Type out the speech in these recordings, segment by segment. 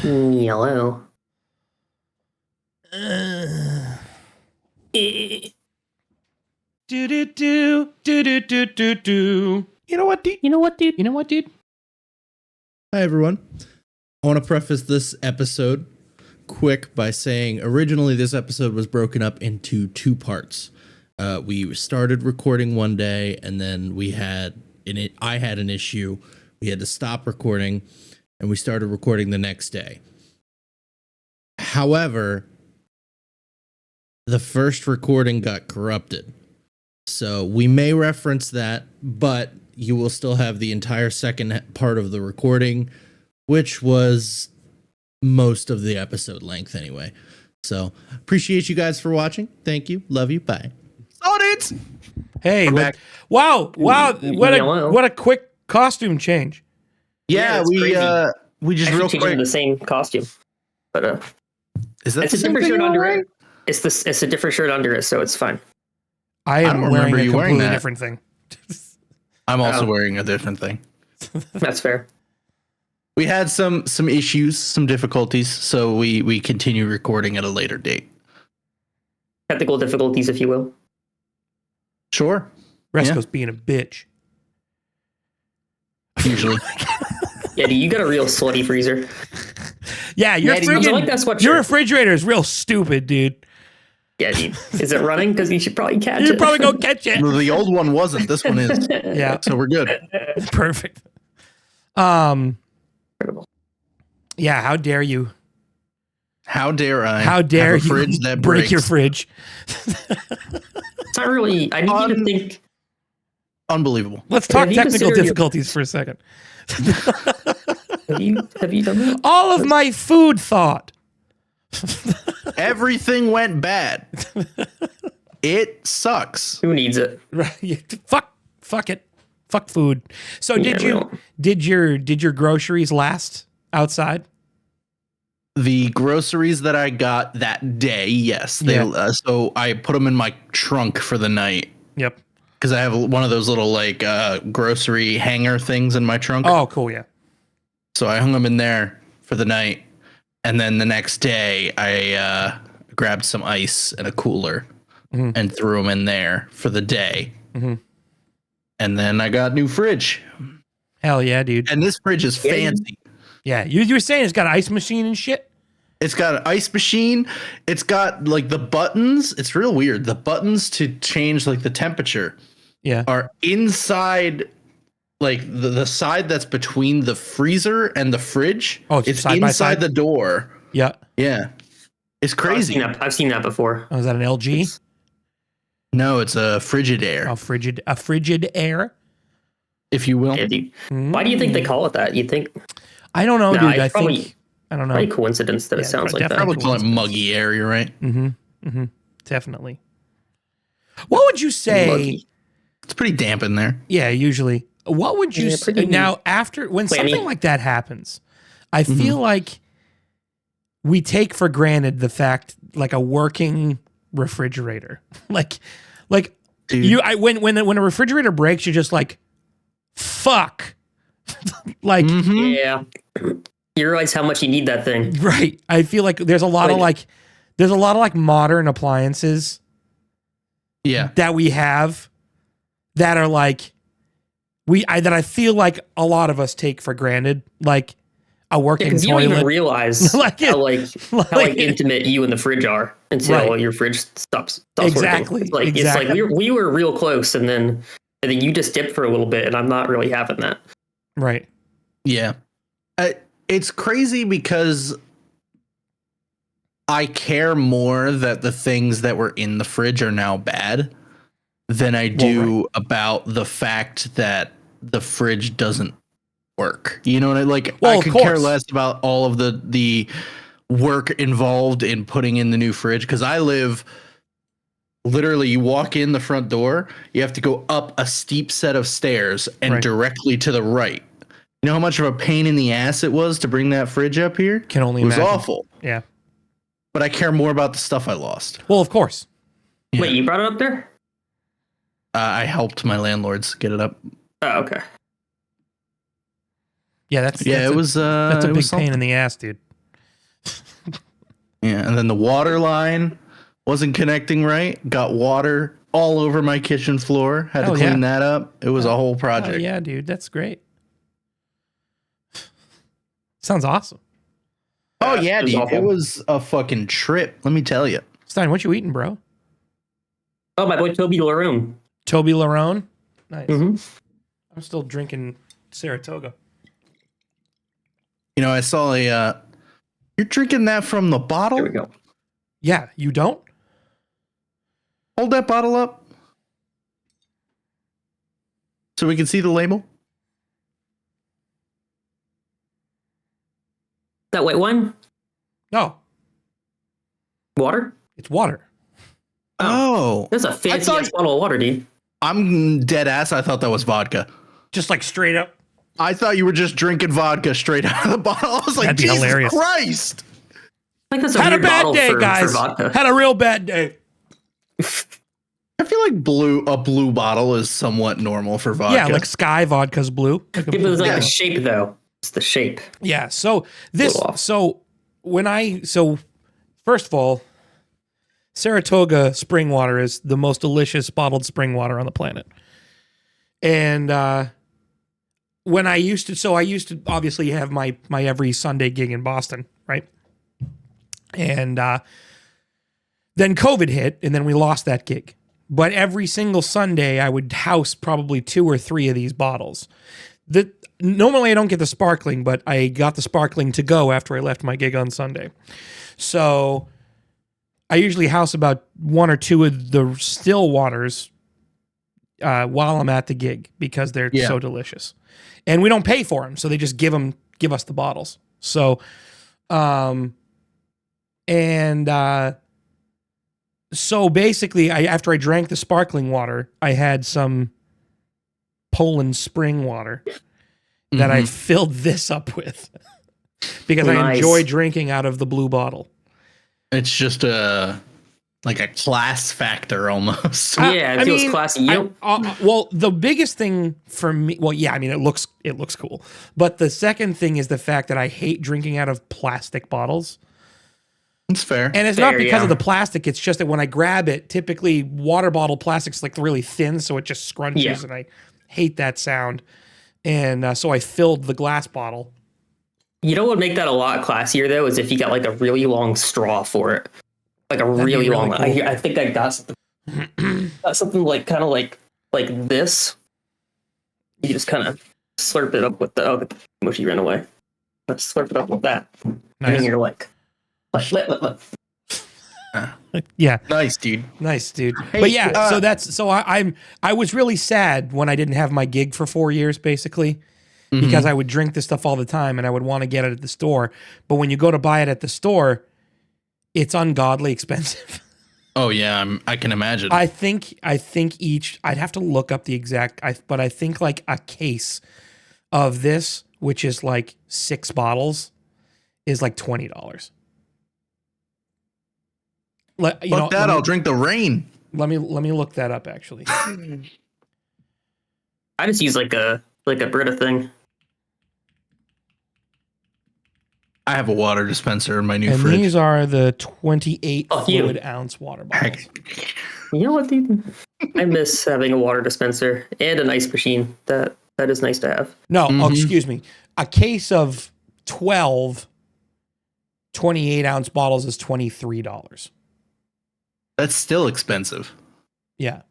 Yellow. Do do do do do do do do. You know what, dude? Hi, everyone. I want to preface this episode quick by saying originally this episode was broken up into two parts. We started recording one day, and then I had an issue. We had to stop recording, and we started recording the next day. However, the first recording got corrupted. So we may reference that, but you will still have the entire second part of the recording, which was most of the episode length anyway. So appreciate you guys for watching. Thank you. Love you. Bye. Audits. Hey, wow. What a quick costume change. Yeah, we just real quick the same costume, but is that it's a different shirt under it. It's a different shirt under it, so it's fine. I am wearing a completely that. different thing. I'm also wearing a different thing. That's fair. We had some issues, some difficulties, so we continue recording at a later date. Technical difficulties, if you will. Sure. Resco's being a bitch. Usually. Yeah, dude, you got a real slutty freezer. Yeah, your your refrigerator is real stupid, dude. Yeah, dude. Is it running? Because you should probably catch it. You should probably go catch it. Well, the old one wasn't. This one is. Yeah. So we're good. Perfect. Incredible. Yeah, how dare you? How dare I? How dare have a fridge you that break breaks? your fridge? It's not really. I need you to think. Unbelievable. Let's talk Have you technical considered difficulties for a second. Have you done that? All of my food thought. Everything went bad. It sucks. Who needs it? Right. Fuck it. Fuck food. So Yeah, did your groceries last outside? The groceries that I got that day, yes. So I put them in my trunk for the night. Yep. Because I have one of those little grocery hanger things in my trunk. Oh, cool. Yeah. So I hung them in there for the night. And then the next day I grabbed some ice and a cooler and threw them in there for the day. Mm-hmm. And then I got a new fridge. Hell yeah, dude. And this fridge is fancy. Yeah. You were saying it's got an ice machine and shit? It's got an ice machine. It's got the buttons. It's real weird. The buttons to change the temperature are inside the side that's between the freezer and the fridge. Oh, it's side by side? inside the door. Yeah. Yeah. It's crazy. I've seen that before. Oh, is that an LG? No, it's a Frigidaire. A Frigidaire, if you will. Yeah, dude. Why do you think they call it that? You think? I don't know, dude. I don't know. Probably coincidence that it sounds like that. Probably call it muggy air. You're right. Mm-hmm. Definitely. What would you say? Muggy. It's pretty damp in there. Yeah, usually. What would you say now when something like that happens? I feel like we take for granted the fact a working refrigerator. Dude. When a refrigerator breaks, you're just like, fuck. Yeah. You realize how much you need that thing. Right. I feel like there's a lot of modern appliances that we have that are that I feel like a lot of us take for granted, like a working toilet. You don't even realize how intimate you and the fridge are until your fridge stops exactly. working. It's like we were real close, and then you just dipped for a little bit, and I'm not really having that. Right. Yeah. It's crazy because I care more that the things that were in the fridge are now bad than I do about the fact that the fridge doesn't work. You know what I could care less about all of the work involved in putting in the new fridge, because I live literally, you walk in the front door, you have to go up a steep set of stairs and directly to the right. You know how much of a pain in the ass it was to bring that fridge up here? Can only imagine. It was awful. Yeah. But I care more about the stuff I lost. Well, of course. Yeah. Wait, you brought it up there? I helped my landlords get it up. Oh, okay. Yeah, that's a big pain in the ass, dude. Yeah, and then the water line wasn't connecting right. Got water all over my kitchen floor. Had to clean that up. It was a whole project. Oh, yeah, dude. That's great. Sounds awesome. Oh, yeah, dude. It was a fucking trip. Let me tell you. Stein, what you eating, bro? Oh, my boy Toby Larone. Toby Larone? Nice. Mm-hmm. I'm still drinking Saratoga. You know, I saw you're drinking that from the bottle? Here we go. Yeah, you don't? Hold that bottle up so we can see the label. That white wine? No. Water? It's water. Oh. That's a fancy ass bottle of water, dude. I'm dead ass. I thought that was vodka. Just like straight up. I thought you were just drinking vodka straight out of the bottle. I was like, Jesus hilarious. Christ. Like that's a Had a weird bad bottle day, for guys. vodka. Had a real bad day. I feel like a blue bottle is somewhat normal for vodka. Yeah, like Sky vodka's blue. Like It was like the shape, though. It's the shape. Yeah. So first of all, Saratoga spring water is the most delicious bottled spring water on the planet. And when I used to obviously have my every Sunday gig in Boston, right? And then COVID hit, and then we lost that gig. But every single Sunday, I would house probably 2 or 3 of these bottles. Normally, I don't get the sparkling, but I got the sparkling to go after I left my gig on Sunday. So I usually house about 1 or 2 of the still waters while I'm at the gig because they're so delicious. And we don't pay for them, so they just give us the bottles. So, so basically, after I drank the sparkling water, I had some Poland spring water that I filled this up with because I enjoy drinking out of the blue bottle. It's just like a class factor almost. Yeah, it feels classy. Well, the biggest thing for me, it looks cool. But the second thing is the fact that I hate drinking out of plastic bottles. It's fair. And it's not because of the plastic. It's just that when I grab it, typically water bottle plastic's like really thin, so it just scrunches, and I hate that sound. And so I filled the glass bottle. You know what would make that a lot classier, though, is if you got like a really long straw for it. Like a really long one. Cool. I think I got something like kind of like this. You just kind of slurp it up with the mushy ran away. Let's slurp it up with that. Nice. And then you're like yeah. Nice, dude. Hey, but yeah, I was really sad when I didn't have my gig for 4 years, basically, because I would drink this stuff all the time and I would want to get it at the store. But when you go to buy it at the store, it's ungodly expensive. Oh yeah, I can imagine. I think each, I'd have to look up the exact, but I think like a case of this, which is like 6 bottles, is like $20. I'll drink the rain. Let me look that up actually. I just use like a Brita thing. I have a water dispenser in my new and fridge. These are the 28 fluid ounce water bottles. You know what, dude? I miss having a water dispenser and an ice machine. That is nice to have. No, excuse me. A case of 12 28 ounce bottles is $23. That's still expensive. Yeah.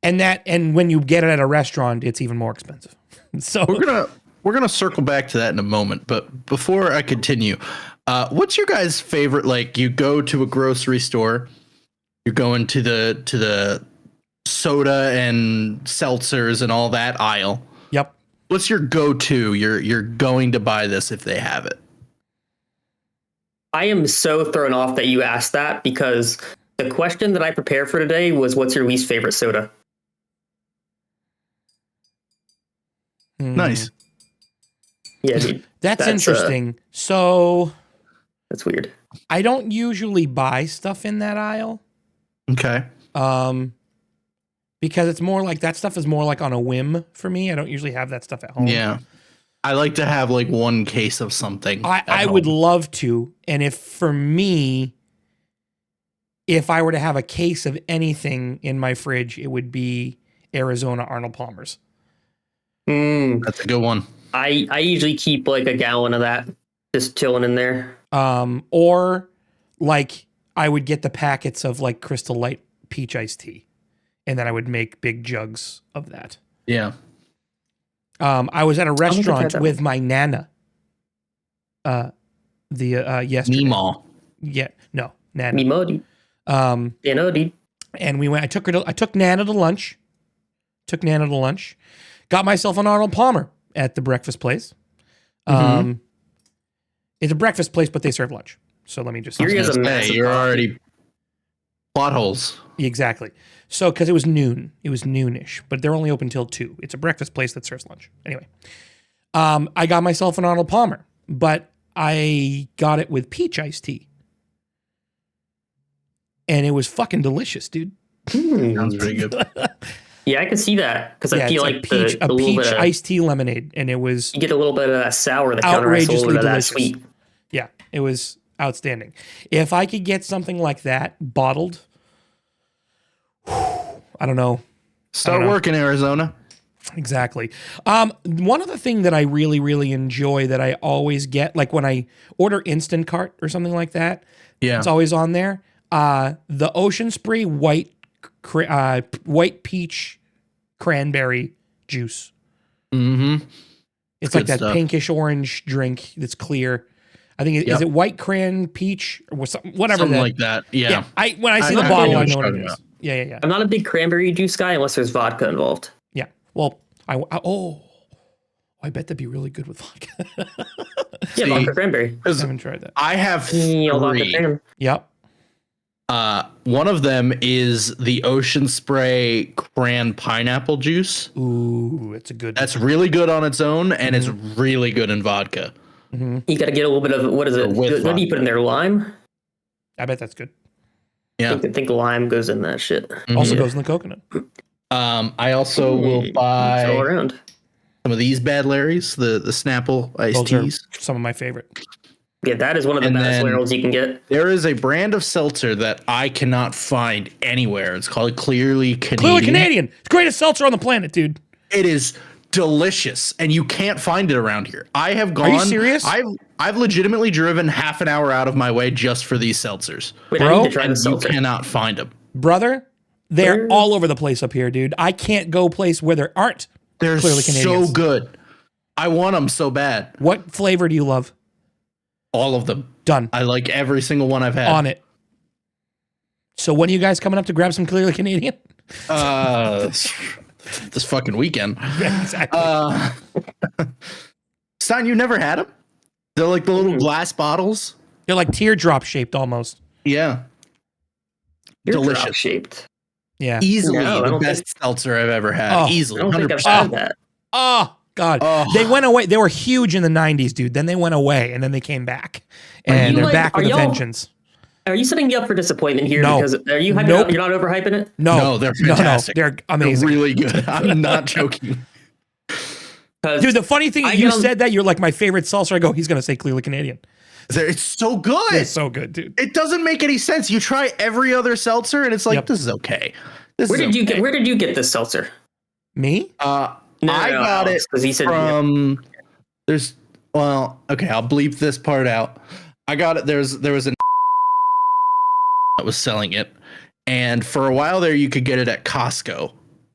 And when you get it at a restaurant, it's even more expensive. So we're gonna circle back to that in a moment. But before I continue, what's your guys' favorite? Like, you go to a grocery store, you're going to the soda and seltzers and all that aisle. Yep. What's your go-to? You're going to buy this if they have it. I am so thrown off that you asked that, because the question that I prepared for today was, what's your least favorite soda? Nice. Yeah, dude, that's interesting. So that's weird. I don't usually buy stuff in that aisle. Okay. Because it's more like that stuff is more like on a whim for me. I don't usually have that stuff at home. Yeah. I like to have like one case of something. I would love to. And if I were to have a case of anything in my fridge, it would be Arizona Arnold Palmer's. That's a good one. I usually keep like a gallon of that just chilling in there. Or like I would get the packets of like Crystal Light peach iced tea, and then I would make big jugs of that. Yeah. I was at a restaurant with my nana. Yesterday. Meemaw. Yeah, no, nana. Mimodi. And we went. I took Nana to lunch. Got myself an Arnold Palmer at the breakfast place. It's a breakfast place, but they serve lunch. So let me just. You're already plot holes. Exactly. So because it was noon, it was noonish, but they're only open till 2. It's a breakfast place that serves lunch. Anyway, I got myself an Arnold Palmer, but I got it with peach iced tea. And it was fucking delicious, dude. Sounds pretty good. Yeah, I can see that because I feel like a peach iced tea lemonade, and it was you get a little bit of that sour that counteracts a little bit of that sweet. Yeah, it was outstanding. If I could get something like that bottled, I don't know. Start working, Arizona. Exactly. One other thing that I really, really enjoy that I always get, like when I order Instant Cart or something like that, it's always on there. The Ocean Spray white peach cranberry juice. Mm-hmm. It's like that pinkish orange drink that's clear. I think is it white cran peach or whatever. Something like that. Yeah. When I see the bottle, I know what it is. Yeah. I'm not a big cranberry juice guy unless there's vodka involved. Yeah. Well, I bet that'd be really good with vodka. Vodka cranberry. I haven't tried that. I have 3. Yep. One of them is the Ocean Spray cran pineapple juice. Ooh, it's a good. That's really good on its own, and it's really good in vodka. You got to get a little bit of what is it? What do you put in there? Lime. I bet that's good. Yeah, I think lime goes in that shit. Also goes in the coconut. I also will buy all around some of these Bad Larrys, the Snapple iced teas. Some of my favorite. Yeah, that is one of the best barrels you can get. There is a brand of seltzer that I cannot find anywhere. It's called Clearly Canadian. Clearly Canadian. It's the greatest seltzer on the planet, dude. It is delicious, and you can't find it around here. I have gone. Are you serious? I've legitimately driven half an hour out of my way just for these seltzers. Wait, bro, I need to try the seltzer. You cannot find them, brother. They're all over the place up here, dude. I can't go place where there aren't. They're Clearly Canadians. so good. I want them so bad. What flavor do you love? All of them. Done. I like every single one I've had. On it. So when are you guys coming up to grab some Clearly Canadian? This fucking weekend. Exactly. Stein, you've never had them? They're like the little glass bottles. They're like teardrop shaped almost. Yeah. Delicious. Shaped. Yeah. Easily the best seltzer I've ever had. Easily. I don't think 100%. I've had that. Oh, God. They went away. They were huge in the 90s, dude. Then they went away, and then they came back. And they're back with a vengeance. Are you setting me up for disappointment here? No. Because are you hyping up? You're not overhyping it? No, they're fantastic. No, they're amazing. They're really good. I'm not joking. Dude, the funny thing, you said that you're like my favorite seltzer. I go, he's going to say Clearly Canadian. It's so good. It's so good, dude. It doesn't make any sense. You try every other seltzer, and it's like, this is okay. Where did you get this seltzer? Me? I got it because he said from. There's I'll bleep this part out. I got it. There was an that was selling it, and for a while there, you could get it at Costco.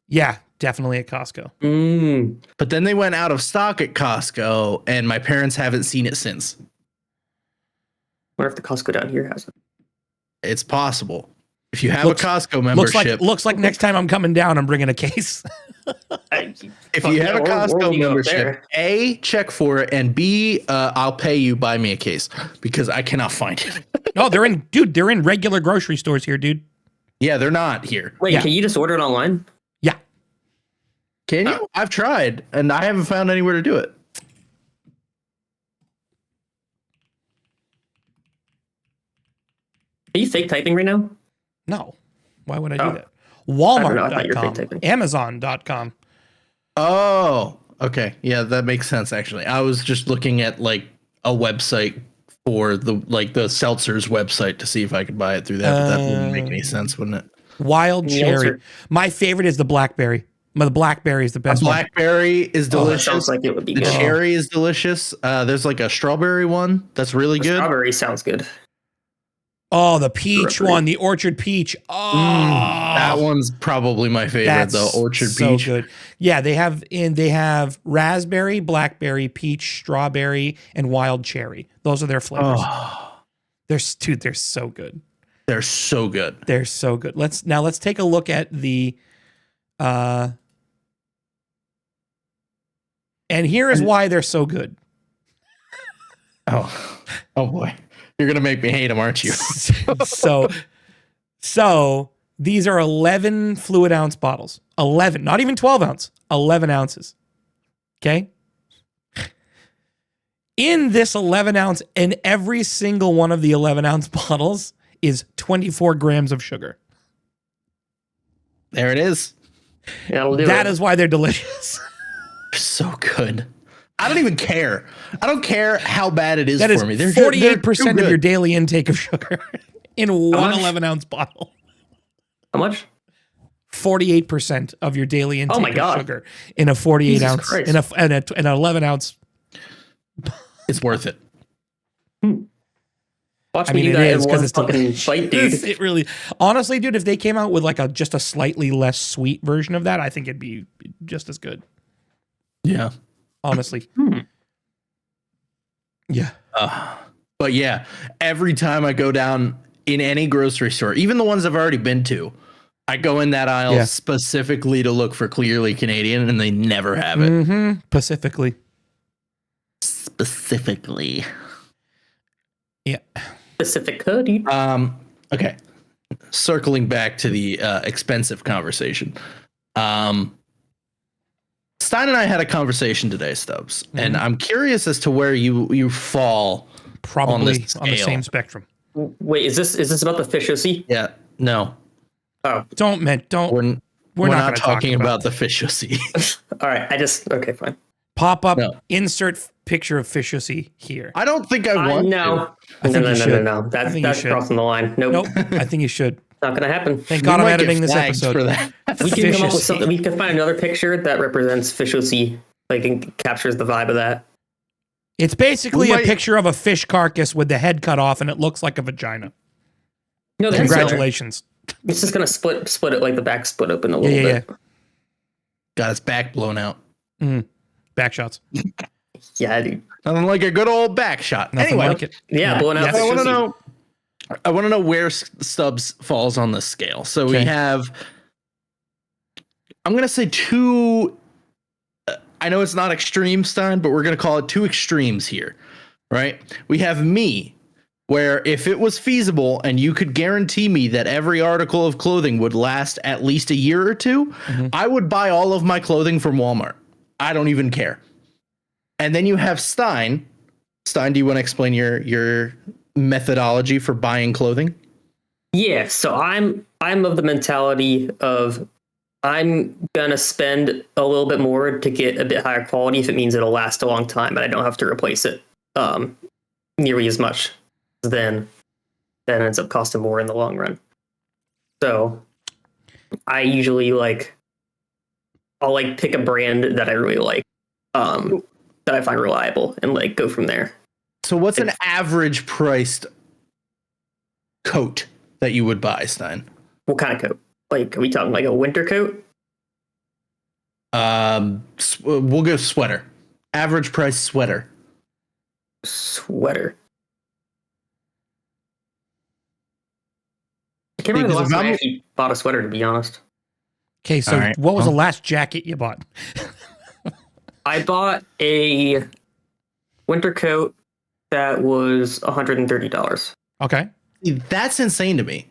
Yeah, definitely at Costco. But then they went out of stock at Costco, and my parents haven't seen it since. What if the Costco down here has it? It's possible. If you have a Costco membership, looks like next time I'm coming down, I'm bringing a case. If you have a Costco membership, A, check for it, and B, I'll pay you buy me a case because I cannot find it. No, they're in regular grocery stores here, dude. Yeah, they're not here. Wait, can you just order it online? Yeah. Can you? I've tried, and I haven't found anywhere to do it. Are you fake typing right now? No. Why would I do that? Walmart.com, I fake typing. Amazon.com. Oh, okay. Yeah, that makes sense actually. I was just looking at like a website for the seltzer's website to see if I could buy it through that, but that wouldn't make any sense, wouldn't it? Wild cherry. My favorite is the blackberry. The blackberry is the best one. Blackberry is delicious. That sounds like it would be the good. cherry is delicious. There's like a strawberry one that's really good. Strawberry sounds good. Oh, the peach one, the orchard peach. Oh, that one's probably my favorite. The orchard peach, so good. Yeah, they have raspberry, blackberry, peach, strawberry, and wild cherry. Those are their flavors. Oh. They're so good. They're so good. They're so good. Let's take a look at the. And here is why they're so good. Oh boy. You're going to make me hate them, aren't you? so these are 11 fluid ounce bottles. 11, not even 12 ounce, 11 ounces. Okay. In this 11 ounce, in every single one of the 11 ounce bottles is 24 grams of sugar. There it is. That is why they're delicious. So good. I don't even care. I don't care how bad it is that for me. They're 48% of your daily intake of sugar in one 11 ounce bottle. How much? 48% of your daily intake of sugar in a 48 Jesus ounce Christ. in an 11 ounce. It's worth it. Watch me do that in one it's fucking fight, dude. It really, honestly, dude, if they came out with like just a slightly less sweet version of that, I think it'd be just as good. Yeah. Honestly. Yeah. But yeah, every time I go down in any grocery store, even the ones I've already been to, I go in that aisle specifically to look for Clearly Canadian, and they never have it. Mm-hmm. Specifically. Yeah. Specific dude. Okay. Circling back to the expensive conversation. Stein and I had a conversation today, Stubbs, and I'm curious as to where you fall. Probably on the same spectrum. Wait, is this about the fish OC? Yeah. No. Oh, we're not talking about the fish OC. All right. Okay, fine. Pop up, insert picture of fish OC here. I don't think I want no. I think you should. No. That's crossing the line. Nope. I think you should. Not gonna happen. Thank God I'm editing this episode. For that. We can come up with something. We can find another picture that represents fish OC, like and captures the vibe of that. It's basically a picture of a fish carcass with the head cut off, and it looks like a vagina. No, congratulations. It's just gonna split it, like the back split open a little bit. Yeah. Got its back blown out. Back shots. Yeah, dude. Nothing like a good old back shot. Nothing anyway, like it. Yeah, blown out. I want to know where Stubbs falls on the scale. So we have, I'm going to say two. I know it's not extreme, Stein, but we're going to call it two extremes here, right? We have me, where if it was feasible and you could guarantee me that every article of clothing would last at least a year or two, I would buy all of my clothing from Walmart. I don't even care. And then you have Stein. Stein, do you want to explain your methodology for buying clothing? Yeah, so I'm of the mentality of I'm gonna spend a little bit more to get a bit higher quality if it means it'll last a long time and I don't have to replace it nearly as much. Then that ends up costing more in the long run. So I usually I'll pick a brand that I really like, that I find reliable, and go from there. So what's an average priced coat that you would buy, Stein? What kind of coat? Are we talking a winter coat? We'll go sweater. Average price sweater. Sweater. I can't remember the last time I actually bought a sweater, to be honest. Okay, so what was the last jacket you bought? I bought a winter coat that was $130. Okay. That's insane to me.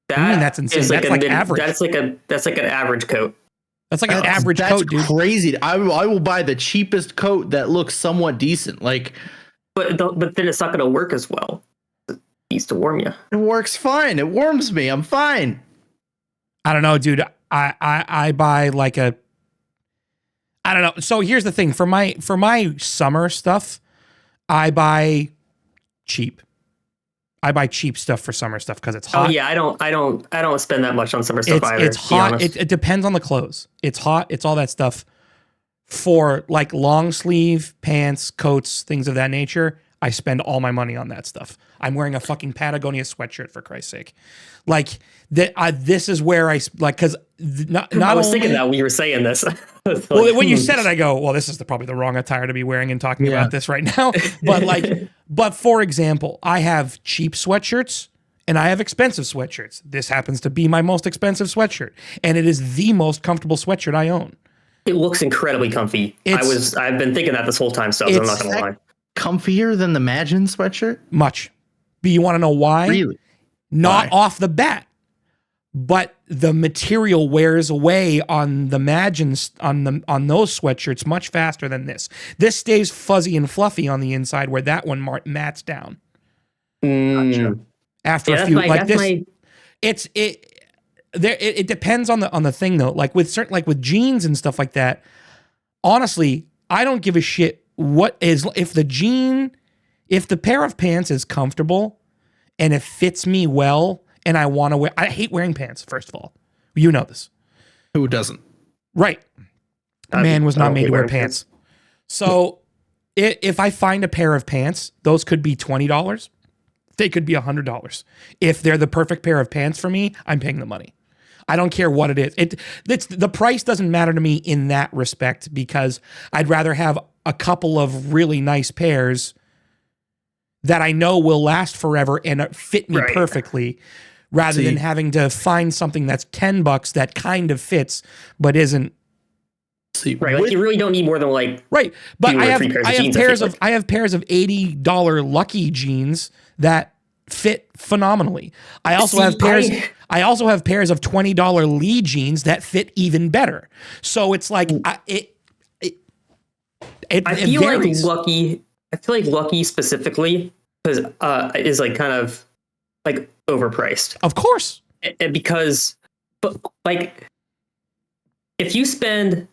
That's insane. That's average. That's like an average coat. That's like an average coat, dude. That's crazy. I will buy the cheapest coat that looks somewhat decent. But then it's not going to work as well. It needs to warm you. It works fine. It warms me. I'm fine. I don't know, dude. I buy I don't know. So here's the thing. For my summer stuff, I buy cheap. I buy cheap stuff for summer stuff because it's hot. Oh yeah, I don't spend that much on summer stuff either. It's hot. It depends on the clothes. It's hot. It's all that stuff. For like long sleeve pants, coats, things of that nature, I spend all my money on that stuff. I'm wearing a fucking Patagonia sweatshirt for Christ's sake. Like that. This is where I like because I was thinking that when you were saying this. Like, well, when you said it, I go, well, this is probably the wrong attire to be wearing and talking about this right now. But for example, I have cheap sweatshirts and I have expensive sweatshirts. This happens to be my most expensive sweatshirt, and it is the most comfortable sweatshirt I own. It looks incredibly comfy. I've been thinking that this whole time, so I'm not gonna lie. Comfier than the Imagine sweatshirt? Much. But you want to know why? Really? Not off the bat. But the material wears away on the Imagines on those sweatshirts much faster than this. This stays fuzzy and fluffy on the inside, where that one mats down. Gotcha. After a few, it depends on the thing though. Like with jeans and stuff like that. Honestly, I don't give a shit if the pair of pants is comfortable and it fits me well. And I want to wear. I hate wearing pants. First of all, you know this. Who doesn't? Right. A man was not made to wear pants. So, if I find a pair of pants, those could be $20. They could be $100. If they're the perfect pair of pants for me, I'm paying the money. I don't care what it is. The price doesn't matter to me in that respect because I'd rather have a couple of really nice pairs that I know will last forever and fit me perfectly. Rather than having to find something that's $10 that kind of fits but isn't. Right, like you really don't need more than right. But I have pairs of $80 Lucky jeans that fit phenomenally. I also have pairs of $20 Lee jeans that fit even better. So it's like it varies. I feel like Lucky specifically is like kind of like overpriced. Of course. And because, but like, if you spend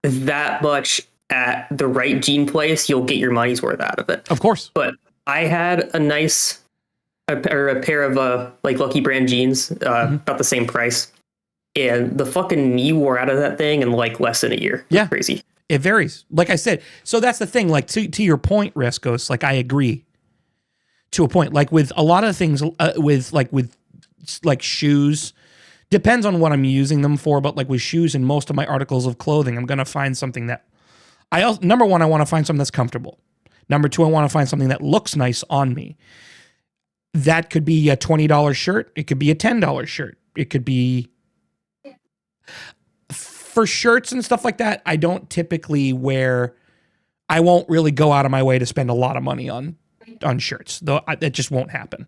that much at the right jean place, you'll get your money's worth out of it. Of course. But I had a pair of like Lucky brand jeans, about the same price, and the fucking knee wore out of that thing in like less than a year. Yeah. Crazy. It varies. Like I said, so that's the thing. Like to your point, Rescos, like I agree to a point. Like with a lot of things, with shoes, depends on what I'm using them for. But like with shoes and most of my articles of clothing, I'm gonna find something that number one, I want to find something that's comfortable. Number two, I want to find something that looks nice on me. That could be a $20 shirt. It could be a $10 shirt. It could be. For shirts and stuff like that, I don't typically wear. I won't really go out of my way to spend a lot of money on shirts. Though that just won't happen.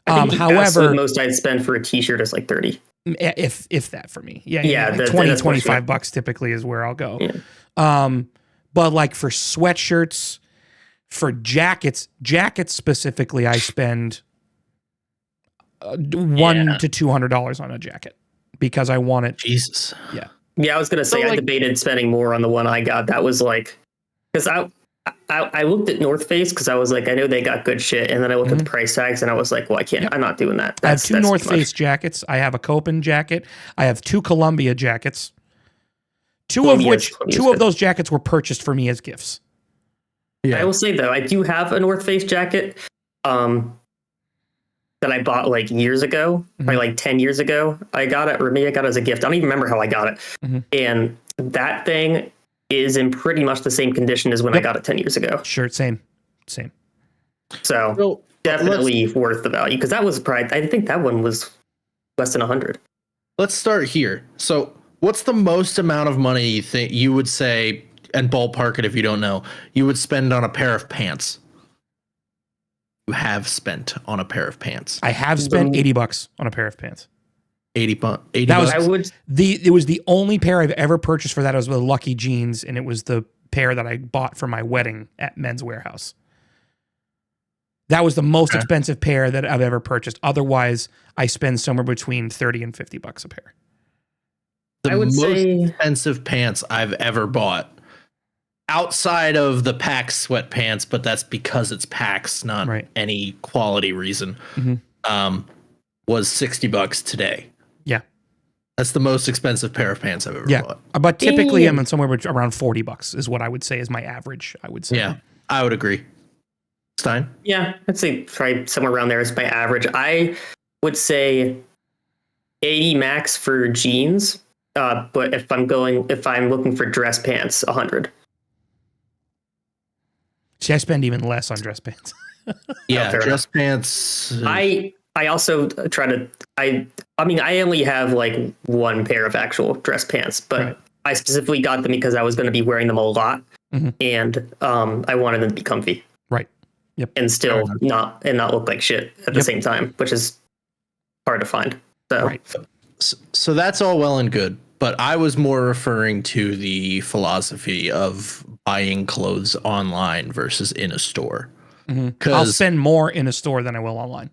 However, the most I'd spend for a t-shirt is like 30. If that for me, like $20-$25 typically is where I'll go. Yeah. But like for sweatshirts, for jackets specifically, I spend $100 to $200 on a jacket because I want it. Jesus. Yeah. Yeah, I was gonna say I debated spending more on the one I got. That was like, because I looked at North Face because I was like, I know they got good shit, and then I looked at the price tags and I was like, well, I can't. I'm not doing that. I have two North Face jackets. I have a Copen jacket. I have two Columbia jackets. Two of those jackets were purchased for me as gifts. Yeah. I will say though, I do have a North Face jacket. That I bought like years ago, probably like 10 years ago. I got it, or maybe I got it as a gift. I don't even remember how I got it. And that thing is in pretty much the same condition as when I got it 10 years ago. Sure, same. So definitely worth the value because that was probably, I think that one was less than 100. Let's start here. So what's the most amount of money you think you would say, and ballpark it if you don't know, you would spend on a pair of pants? You have spent on a pair of pants. I have spent $80 on a pair of pants. $80 bucks. It was the only pair I've ever purchased for that. It was the Lucky jeans, and it was the pair that I bought for my wedding at Men's Warehouse. That was the most expensive pair that I've ever purchased. Otherwise, I spend somewhere between $30 and $50 a pair. The most expensive pants I've ever bought outside of the PAX sweatpants, but that's because it's PAX, not any quality reason. Was $60 today. Yeah. That's the most expensive pair of pants I've ever bought. But typically I'm in somewhere around $40 is what I would say is my average, I would say. Yeah, I would agree. Stein? Yeah, I'd say probably somewhere around there is my average. I would say 80 max for jeans. But if I'm looking for dress pants, 100. See, I spend even less on dress pants. Yeah, dress pants. I also try to, I only have like one pair of actual dress pants, but I specifically got them because I was going to be wearing them a lot, and I wanted them to be comfy. Right. Yep. And still not look like shit at the same time, which is hard to find. So that's all well and good, but I was more referring to the philosophy of buying clothes online versus in a store. I'll spend more in a store than I will online.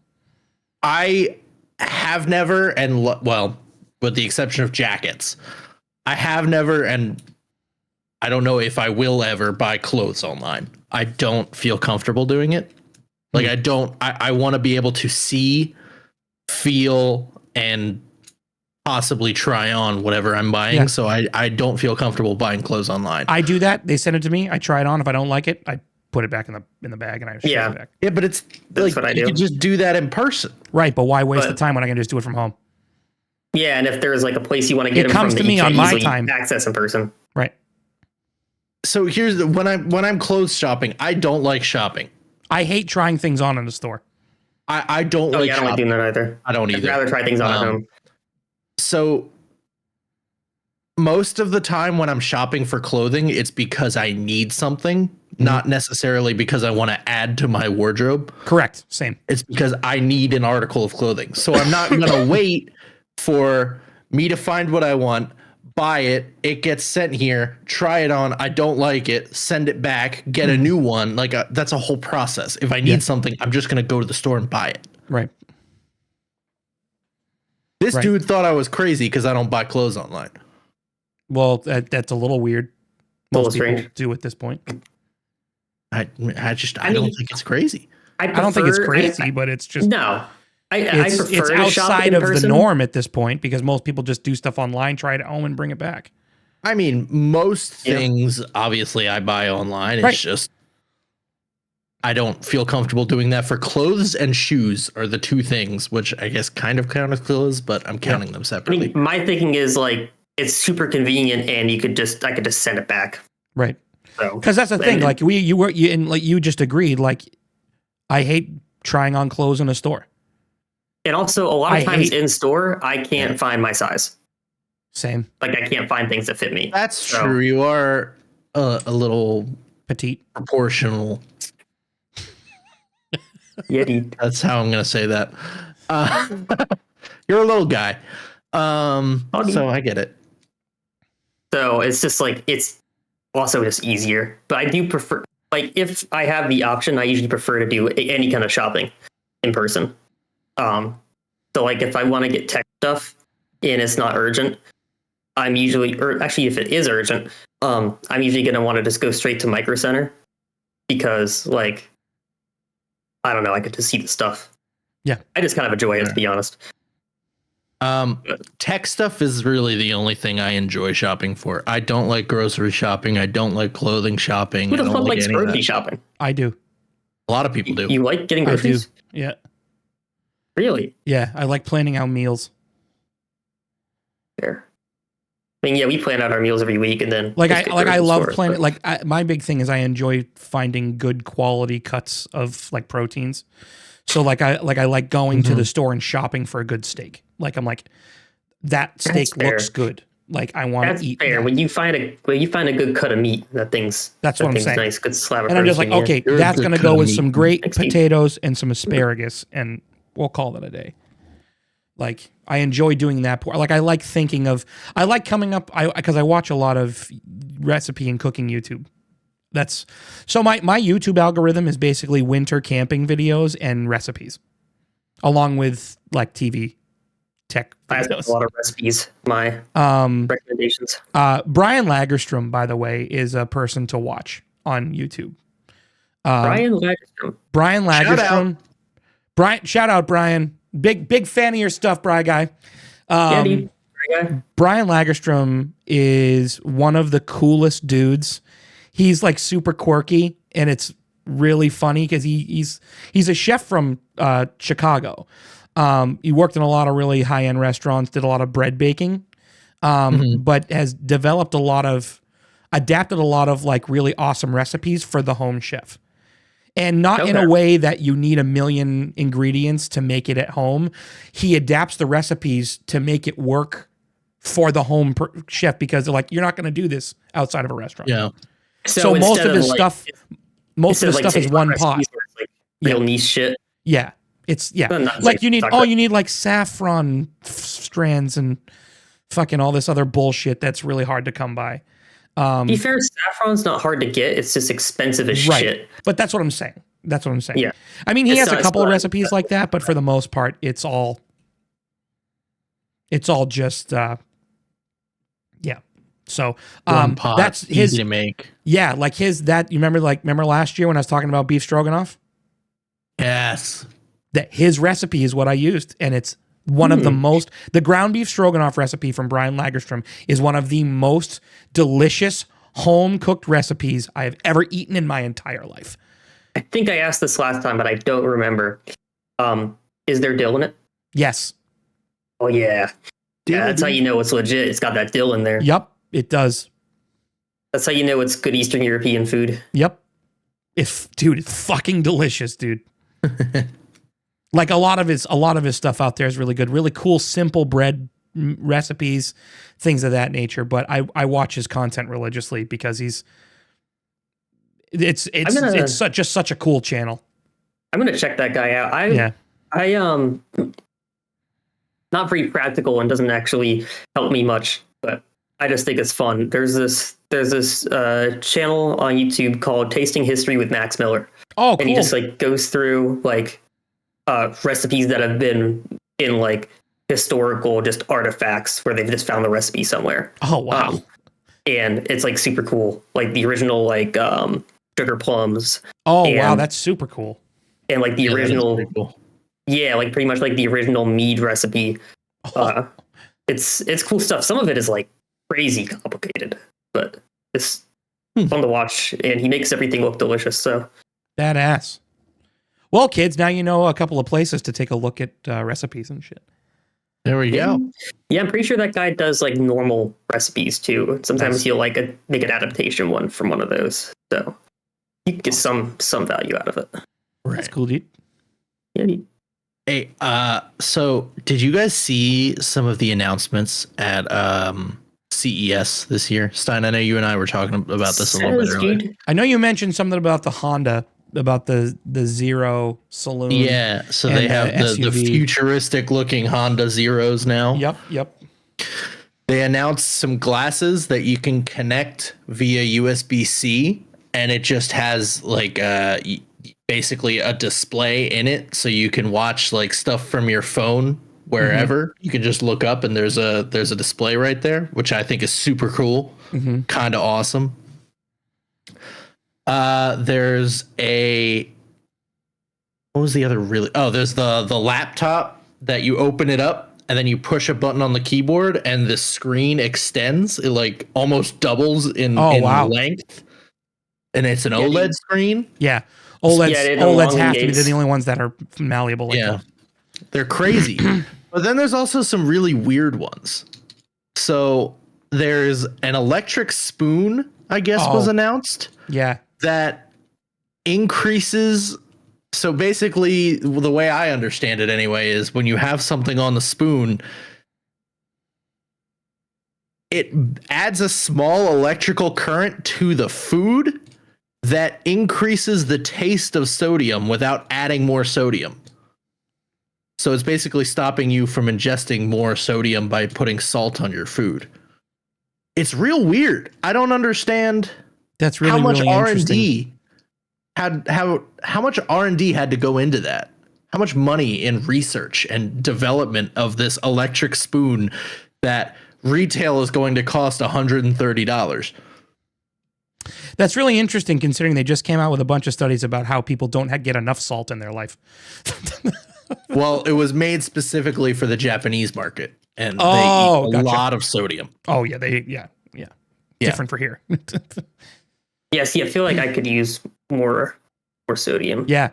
I have never, and well, with the exception of jackets, I have never, and I don't know if I will ever buy clothes online. I don't feel comfortable doing it. Like I want to be able to see, feel, and possibly try on whatever I'm buying. Yeah. So I don't feel comfortable buying clothes online. I do that. They send it to me. I try it on. If I don't like it, I put it back in the bag and I ship it back. Yeah, but that's like, what I do. You can just do that in person. Right, but why waste the time when I can just do it from home? Yeah, and if there's like a place you want to get it comes from to me on my time. Access in person. Right. So here's when I'm clothes shopping, I don't like shopping. I hate trying things on in the store. I don't like. I don't like doing that either. I don't either. I'd rather try things on at home. So most of the time when I'm shopping for clothing, it's because I need something, not necessarily because I want to add to my wardrobe. Correct. Same. It's because I need an article of clothing. So I'm not going to wait for me to find what I want, buy it, it gets sent here, try it on, I don't like it, send it back, get a new one. Like that's a whole process. If I need something, I'm just going to go to the store and buy it. Right. This dude thought I was crazy because I don't buy clothes online. Well, that's a little weird. Most people do at this point. I don't think it's crazy. I don't think it's crazy, but it's just no. I prefer it's to outside shop in of person. the norm at this point because most people just do stuff online, try it at home, and bring it back. I mean, most things obviously I buy online. It's just I don't feel comfortable doing that for clothes and shoes are the two things, which I guess kind of count as clothes, but I'm counting them separately. I mean, my thinking is like it's super convenient, and I could just send it back. Right. So because that's the thing. Like you just agreed. Like I hate trying on clothes in a store. And also, a lot of times in store, I can't find my size. Same. Like, I can't find things that fit me. That's true. You are a little petite, proportional. Yeti. That's how I'm going to say that. You're a little guy. So I get it. So it's just like, it's also just easier. But I do prefer, like, if I have the option, I usually prefer to do any kind of shopping in person. So like if I want to get tech stuff and it's not urgent, I'm usually, or actually if it is urgent, I'm usually going to want to just go straight to Micro Center because like, I don't know, I could just see the stuff. Yeah. I just kind of enjoy it, to be honest. Tech stuff is really the only thing I enjoy shopping for. I don't like grocery shopping. I don't like clothing shopping. Who the fuck likes grocery shopping? I do. A lot of people do. You like getting groceries? I do. Yeah. Really? Yeah, I like planning out meals. Fair. I mean, yeah, we plan out our meals every week, and then I love planning. Like my big thing is I enjoy finding good quality cuts of like proteins. So I like going to the store and shopping for a good steak. Like I'm like that steak looks good. Like I want to eat. Fair. That. When you find a good cut of meat, that's what I'm saying. Nice, good slab of and I'm just like, okay, that's gonna go with some great potatoes and some asparagus, and we'll call it a day. Like I enjoy doing that. Like I like thinking of. I like coming up. Because I watch a lot of recipe and cooking YouTube. That's so my YouTube algorithm is basically winter camping videos and recipes, along with like TV tech I have videos. a lot of recipes. My recommendations. Brian Lagerstrom, by the way, is a person to watch on YouTube. Brian Lagerstrom. Brian Lagerstrom. Shout out Brian. Big fan of your stuff, Bri guy. Yeah, dude. Okay. Brian Lagerstrom is one of the coolest dudes. He's like super quirky, and it's really funny because he's a chef from Chicago. He worked in a lot of really high end restaurants, did a lot of bread baking, but has adapted a lot of like really awesome recipes for the home chef. And not in a way that you need a million ingredients to make it at home. He adapts the recipes to make it work for the home chef because they're like, you're not going to do this outside of a restaurant. Yeah. So most of his stuff is one pot. Like real niche shit. Yeah. It's like you need like saffron strands and fucking all this other bullshit that's really hard to come by. Be fair, saffron's not hard to get. It's just expensive as shit. But that's what I'm saying. Yeah. I mean, he has a couple of recipes like that, but for the most part, it's all just yeah. So that's his easy to make. Yeah, like you remember last year when I was talking about beef stroganoff? Yes. That his recipe is what I used, and it's one of the ground beef stroganoff recipe from Brian Lagerstrom is one of the most delicious home cooked recipes I have ever eaten in my entire life. I think I asked this last time, but I don't remember. Is there dill in it? Yes. Oh yeah. Yeah, that's how you know it's legit. It's got that dill in there. Yep, it does. That's how you know it's good Eastern European food. Yep. It's fucking delicious, dude. Like a lot of his stuff out there is really good. Really cool, simple bread recipes, things of that nature. But I watch his content religiously because it's such a cool channel. I'm gonna check that guy out. I not very practical and doesn't actually help me much, but I just think it's fun. There's this channel on YouTube called Tasting History with Max Miller. Oh, cool. And he just like goes through like recipes that have been in like historical just artifacts where they've just found the recipe somewhere. Oh wow. And it's like super cool. Like the original like sugar plums. Oh wow, that's super cool. And like the original yeah, like pretty much like the original mead recipe. It's cool stuff. Some of it is like crazy complicated, but it's fun to watch, and he makes everything look delicious. So badass. Well, kids, now you know a couple of places to take a look at recipes and shit. There we go. Yeah, I'm pretty sure that guy does like normal recipes too. Sometimes he'll like make an adaptation one from one of those. So you can get some value out of it. Right. That's cool, dude. Yeah, dude. Hey, so did you guys see some of the announcements at CES this year? Stein, I know you and I were talking about this a little bit earlier. Dude. I know you mentioned something about the Honda, about the Zero Saloon. Yeah, so they have the futuristic looking Honda Zeros now. Yep. They announced some glasses that you can connect via USB-C, and it just has like basically a display in it, so you can watch like stuff from your phone wherever. You can just look up and there's a display right there, which I think is super cool. Kind of awesome. There's what was the other there's the laptop that you open it up and then you push a button on the keyboard and the screen extends. It like almost doubles in length, and it's an OLED screen. Yeah. OLEDs have to be. They're the only ones that are malleable. They're crazy. But then there's also some really weird ones. So there's an electric spoon, I guess, was announced. Yeah. That increases. So basically, the way I understand it anyway is when you have something on the spoon, it adds a small electrical current to the food that increases the taste of sodium without adding more sodium. So it's basically stopping you from ingesting more sodium by putting salt on your food. It's real weird. I don't understand. That's really how much really R&D how much R&D had to go into that. how much money in research and development of this electric spoon that retail is going to cost $130. That's really interesting considering they just came out with a bunch of studies about how people don't get enough salt in their life. Well, it was made specifically for the Japanese market, and they eat a lot of sodium. Oh yeah, yeah. Different for here. Yeah, see, I feel like I could use more sodium. Yeah.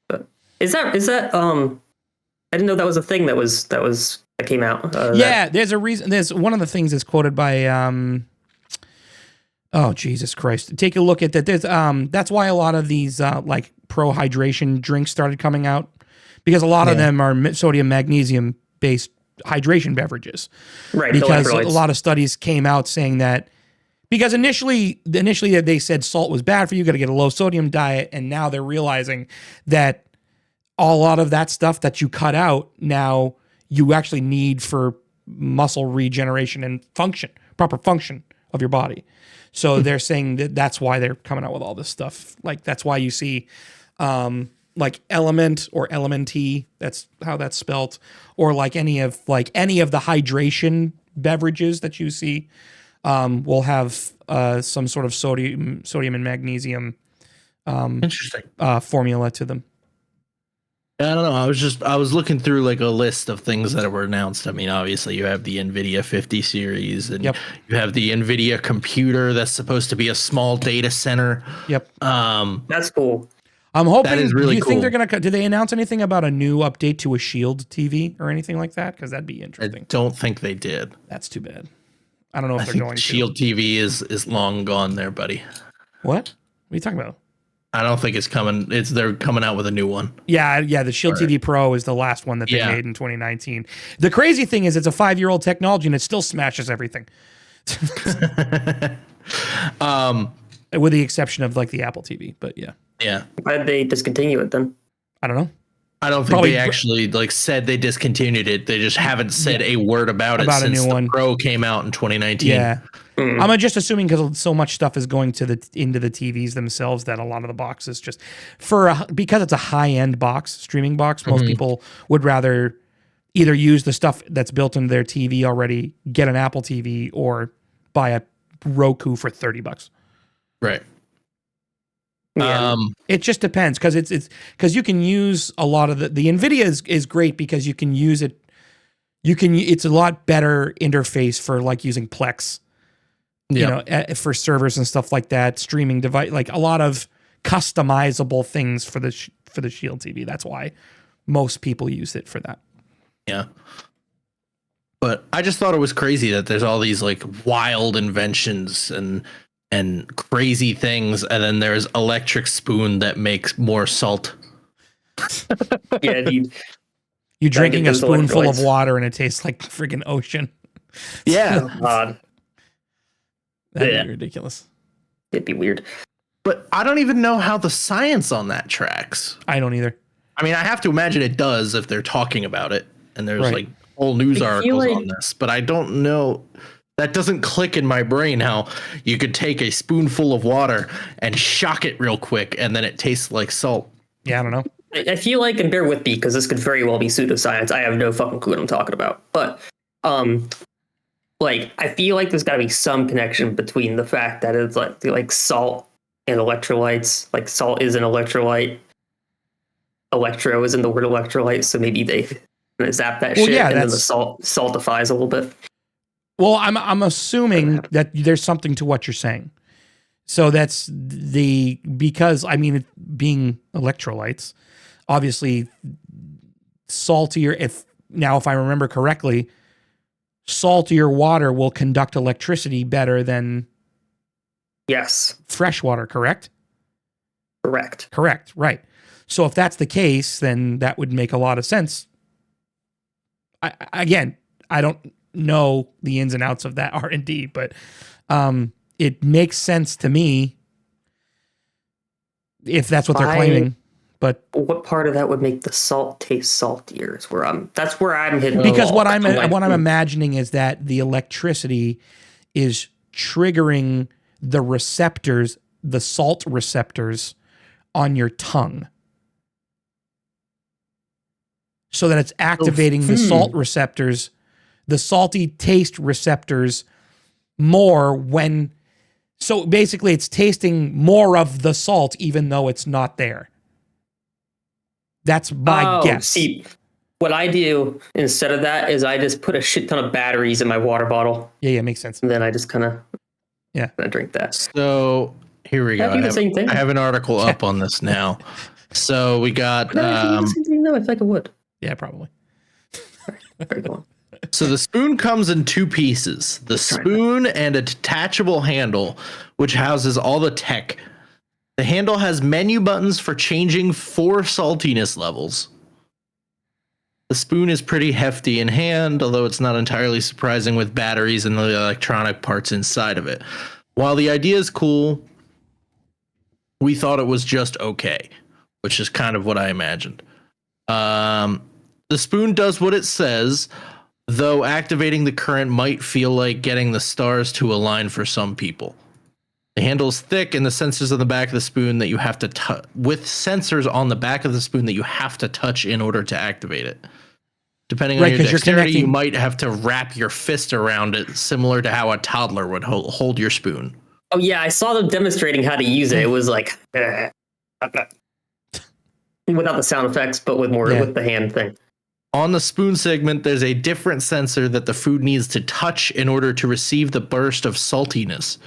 But is that I didn't know that was a thing that came out. There's a reason. There's one of the things that's quoted by oh Jesus Christ! Take a look at that. There's that's why a lot of these like pro hydration drinks started coming out, because a lot of them are sodium magnesium based hydration beverages. Right. Because a lot of studies came out saying that, because initially they said salt was bad for you, got to get a low sodium diet, and now they're realizing that a lot of that stuff that you cut out now you actually need for muscle regeneration and proper function of your body. So they're saying that that's why they're coming out with all this stuff. Like that's why you see like Element or Elementy, that's how that's spelt, or like any of the hydration beverages that you see will have some sort of sodium and magnesium Interesting formula to them. I don't know. I was looking through like a list of things that were announced. I mean, obviously you have the NVIDIA 50 series and you have the NVIDIA computer that's supposed to be a small data center. Yep. That's cool. I'm hoping. That is really think they're gonna? Did they announce anything about a new update to a Shield TV or anything like that? Because that'd be interesting. I don't think they did. That's too bad. I don't know if I they're think going the to. Shield TV is long gone there, buddy. What? What are you talking about? I don't think it's coming. They're coming out with a new one. Yeah. The Shield TV Pro is the last one that they made in 2019. The crazy thing is, it's a 5-year-old technology and it still smashes everything. With the exception of like the Apple TV, but yeah. Yeah. Why did they discontinue it then? I don't know. I don't think they actually like said they discontinued it. They just haven't said a word about it since the Pro came out in 2019. Yeah. I'm just assuming because so much stuff is going into the TVs themselves that a lot of the boxes just because it's a high-end streaming box, most people would rather either use the stuff that's built into their TV already, get an Apple TV, or buy a Roku for $30. Right. Yeah. It just depends, because it's because you can use a lot of the NVIDIA is great because you can use it. It's a lot better interface for like using Plex. You know, for servers and stuff like that, streaming device, like a lot of customizable things for the Shield TV. That's why most people use it for that. Yeah. But I just thought it was crazy that there's all these like wild inventions and crazy things, and then there's electric spoon that makes more salt. Yeah, you're drinking a spoonful of water and it tastes like friggin' ocean. Yeah. Odd. That'd be ridiculous. It'd be weird. But I don't even know how the science on that tracks. I don't either. I mean, I have to imagine it does if they're talking about it, and there's like whole news articles on this, but I don't know. That doesn't click in my brain how you could take a spoonful of water and shock it real quick and then it tastes like salt. Yeah, I don't know. I feel like, and bear with me because this could very well be pseudoscience. I have no fucking clue what I'm talking about. But like I feel like there's got to be some connection between the fact that it's like salt and electrolytes. Like salt is an electrolyte. Electro is in the word electrolyte, so maybe they zap that shit and then the salt saltifies a little bit. Well, I'm assuming that there's something to what you're saying. So that's because I mean, it being electrolytes, obviously saltier. If I remember correctly, saltier water will conduct electricity better than fresh water. Correct. Right. So if that's the case, then that would make a lot of sense. I don't know the ins and outs of that R&D, but it makes sense to me if that's what they're claiming. But what part of that would make the salt taste saltier is that's where I'm hitting. Because what I'm imagining is that the electricity is triggering the receptors, the salt receptors on your tongue. so that it's activating the salt receptors, the salty taste receptors more when. So basically, it's tasting more of the salt, even though it's not there. That's my guess. See, what I do instead of that is I just put a shit ton of batteries in my water bottle. Yeah, makes sense. And then I just kind of drink that. So here we go. I do the same thing. I have an article up on this now. So we got. I feel like I would. Yeah, probably. Very cool. So the spoon comes in two pieces: the spoon and a detachable handle, which houses all the tech. The handle has menu buttons for changing 4 saltiness levels. The spoon is pretty hefty in hand, although it's not entirely surprising with batteries and the electronic parts inside of it. While the idea is cool, we thought it was just okay, which is kind of what I imagined. The spoon does what it says, though activating the current might feel like getting the stars to align for some people. The handle is thick, and the sensors on the back of the spoon that you have to touch, with sensors on the back of the spoon that you have to touch in order to activate it. Depending on your dexterity, you might have to wrap your fist around it, similar to how a toddler would hold your spoon. Oh yeah, I saw them demonstrating how to use it. It was like without the sound effects, but with with the hand thing. On the spoon segment, there's a different sensor that the food needs to touch in order to receive the burst of saltiness.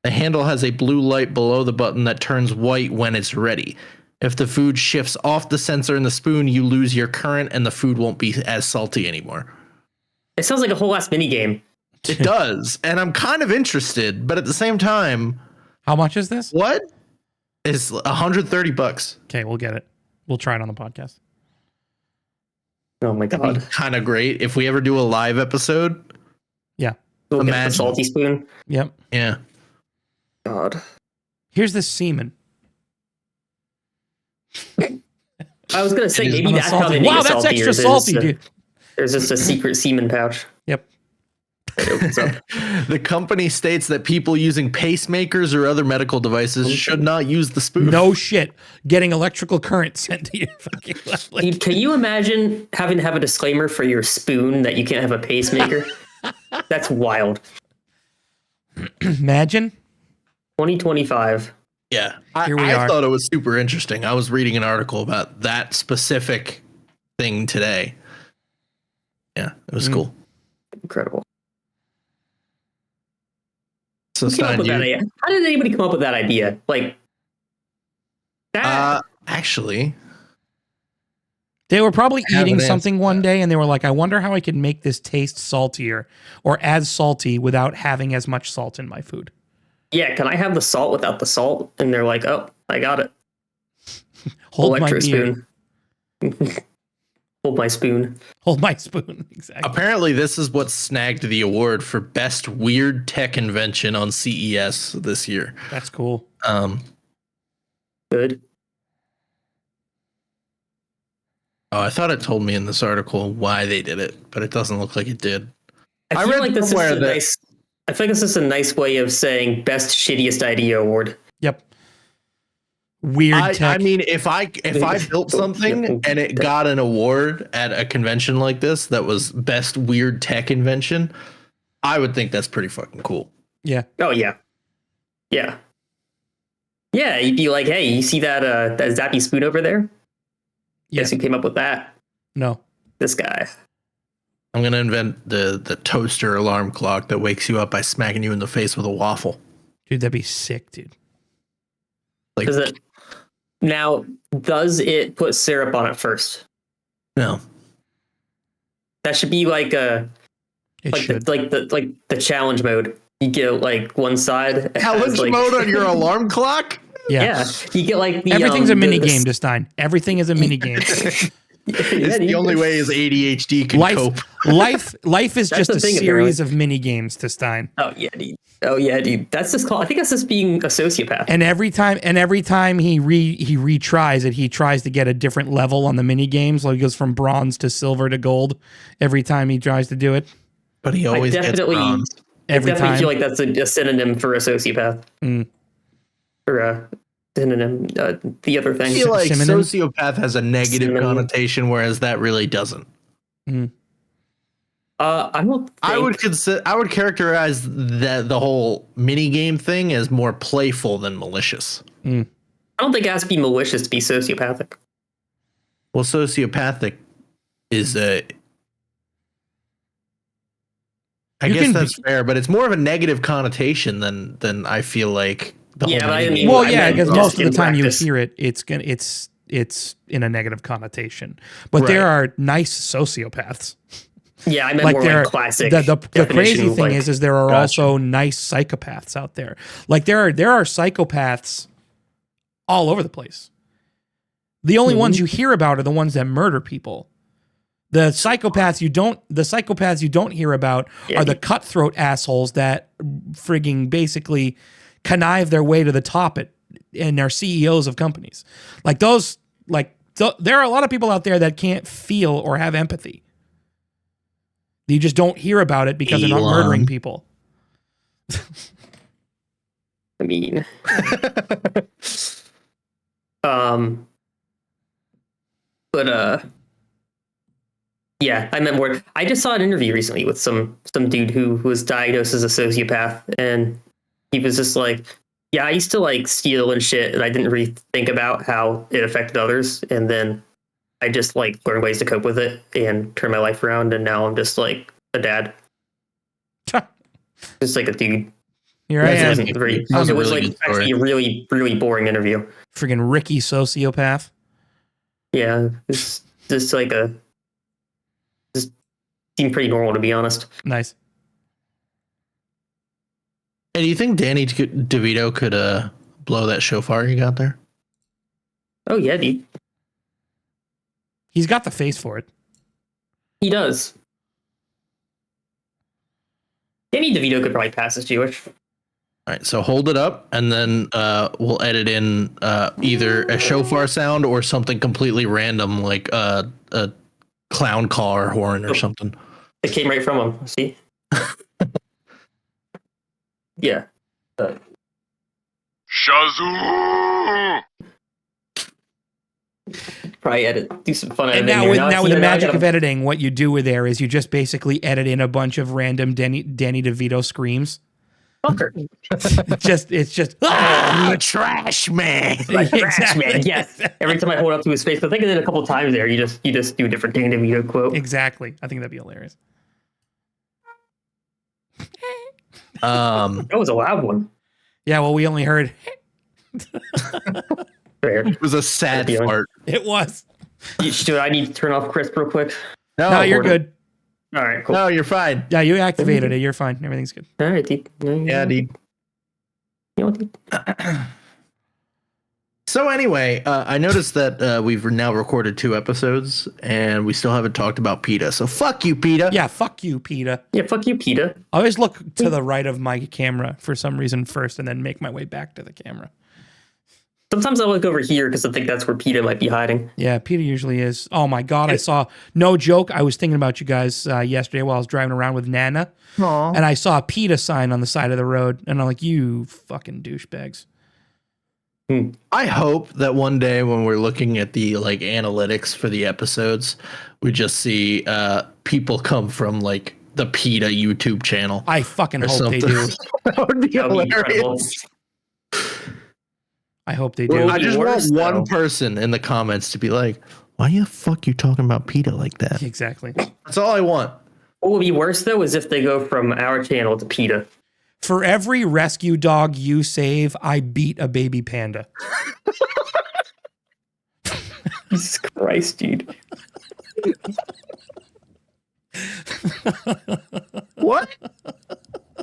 The handle has a blue light below the button that turns white when it's ready. If the food shifts off the sensor in the spoon, you lose your current and the food won't be as salty anymore. It sounds like a whole ass mini game. It does, and I'm kind of interested, but at the same time, how much is this? What? It's $130. Okay, we'll get it. We'll try it on the podcast. Oh my god. Kind of great if we ever do a live episode. Yeah. We'll get the salty spoon. Yep. Yeah. God. Here's the semen. I was gonna say maybe that's how they make it salty. Wow, that's extra salty, dude. There's just a secret semen pouch. Yep. It opens up. The company states that people using pacemakers or other medical devices should not use the spoon. No shit. Getting electrical current sent to your fucking left leg. Dude, can you imagine having to have a disclaimer for your spoon that you can't have a pacemaker? That's wild. Imagine. 2025. Yeah, I thought it was super interesting. I was reading an article about that specific thing today. Yeah, it was cool. Incredible. So Stein, how did anybody come up with that idea? Like that? Actually, they were probably eating something one day, and they were like, "I wonder how I could make this taste saltier or as salty without having as much salt in my food." Yeah, can I have the salt without the salt? And they're like, "Oh, I got it." Hold my spoon. Hold my spoon. Hold my spoon. Exactly. Apparently, this is what snagged the award for best weird tech invention on CES this year. That's cool. Good. Oh, I thought it told me in this article why they did it, but it doesn't look like it did. I feel like this is a nice way of saying best shittiest idea award. Yep. Weird tech. I mean, if I built something and it got an award at a convention like this that was best weird tech invention, I would think that's pretty fucking cool. Yeah. Oh yeah. Yeah. Yeah, you'd be like, hey, you see that that zappy spoon over there? Yeah. Guess who came up with that? No. This guy. I'm gonna invent the toaster alarm clock that wakes you up by smacking you in the face with a waffle. Dude, that'd be sick, dude. Like, does it put syrup on it first? No. That should be like the challenge mode. You get like one side. Challenge mode on your alarm clock? Yeah. You get like everything's a mini game to Stein. Everything is a mini game. It's the only way his ADHD can cope. Life is just a series of mini games to Stein. Oh yeah, dude. That's just called. I think that's just being a sociopath. And every time he retries it, he tries to get a different level on the mini games. Like he goes from bronze to silver to gold every time he tries to do it. But he always gets bronze. I definitely feel like that's a synonym for a sociopath. Mm. Or synonym. The other thing. I feel like Synonym? sociopath has a negative Synonym. connotation, whereas that really doesn't. I don't. Think, I would characterize the whole mini game thing as more playful than malicious. I don't think it has to be malicious to be sociopathic. Well, sociopathic is I guess that's fair, but it's more of a negative connotation than I feel like the whole I mini mean, game. Well, I yeah, meant because just most of the in time practice. you hear it, it's in a negative connotation. But Right. there are nice sociopaths. Yeah, I meant Like more there, like classic. the crazy definition, thing like, is there are Gotcha. also nice psychopaths out there. Like there are psychopaths all over the place. The only ones you hear about are the ones that murder people. The psychopaths you don't hear about are the cutthroat assholes that frigging basically connive their way to the top and are CEOs of companies. Like those, there are a lot of people out there that can't feel or have empathy. You just don't hear about it because they're not Elon. murdering people. I mean, but yeah, I meant more. I just saw an interview recently with some dude who was diagnosed as a sociopath, and he was just like, "Yeah, I used to like steal and shit, and I didn't really think about how it affected others, and then I just like learned ways to cope with it and turn my life around, and now I'm just like a dad, just like a dude." Here I It am, wasn't very. That was It a was really like good story. actually a really really boring interview. friggin' Ricky sociopath. Yeah, it's just like just seemed pretty normal to be honest. Nice. Hey, do you think Danny DeVito could blow that shofar you got there? Oh yeah, dude, He's got the face for it. he does. Danny DeVito could probably pass as Jewish. All right, so hold it up, and then we'll edit in either a shofar sound or something completely random, like a clown car horn or something. It came right from him. See? Yeah. Shazoo! Probably do some fun And editing. now with the magic of editing, what you do there is you just basically edit in a bunch of random Danny DeVito screams. It's just I'm a trash man. Like Exactly. man, yes. Every time I hold up to his face, I think I did it a couple times there. You just do a different Danny DeVito quote. Exactly. I think that'd be hilarious. That was a loud one. Yeah, well, we only heard Fair. It was a sad Feeling. fart. it was. I need to turn off Crisp real quick. No, you're good. All right, cool. No, you're fine. Yeah, you activated it. You're fine. Everything's good. All right, dude. Yeah, dude. You know what, dude? So anyway, I noticed that we've now recorded 2 episodes, and we still haven't talked about PETA. So fuck you, PETA. Yeah, fuck you, PETA. Yeah, fuck you, PETA. I always look to the right of my camera for some reason first and then make my way back to the camera. Sometimes I look over here because I think that's where PETA might be hiding. Yeah, PETA usually is. Oh my God, I saw, no joke, I was thinking about you guys yesterday while I was driving around with Nana. Aww. And I saw a PETA sign on the side of the road. And I'm like, you fucking douchebags. I hope that one day when we're looking at the like analytics for the episodes, we just see people come from like the PETA YouTube channel. I fucking or hope something. they do. That would be That would be incredible. hilarious. I hope they do. Well, I just worse, want one though. person in the comments to be like, why the fuck you talking about PETA like that? Exactly. That's all I want. What would be worse though is if they go from our channel to PETA. For every rescue dog you save, I beat a baby panda. Jesus Christ, dude. What?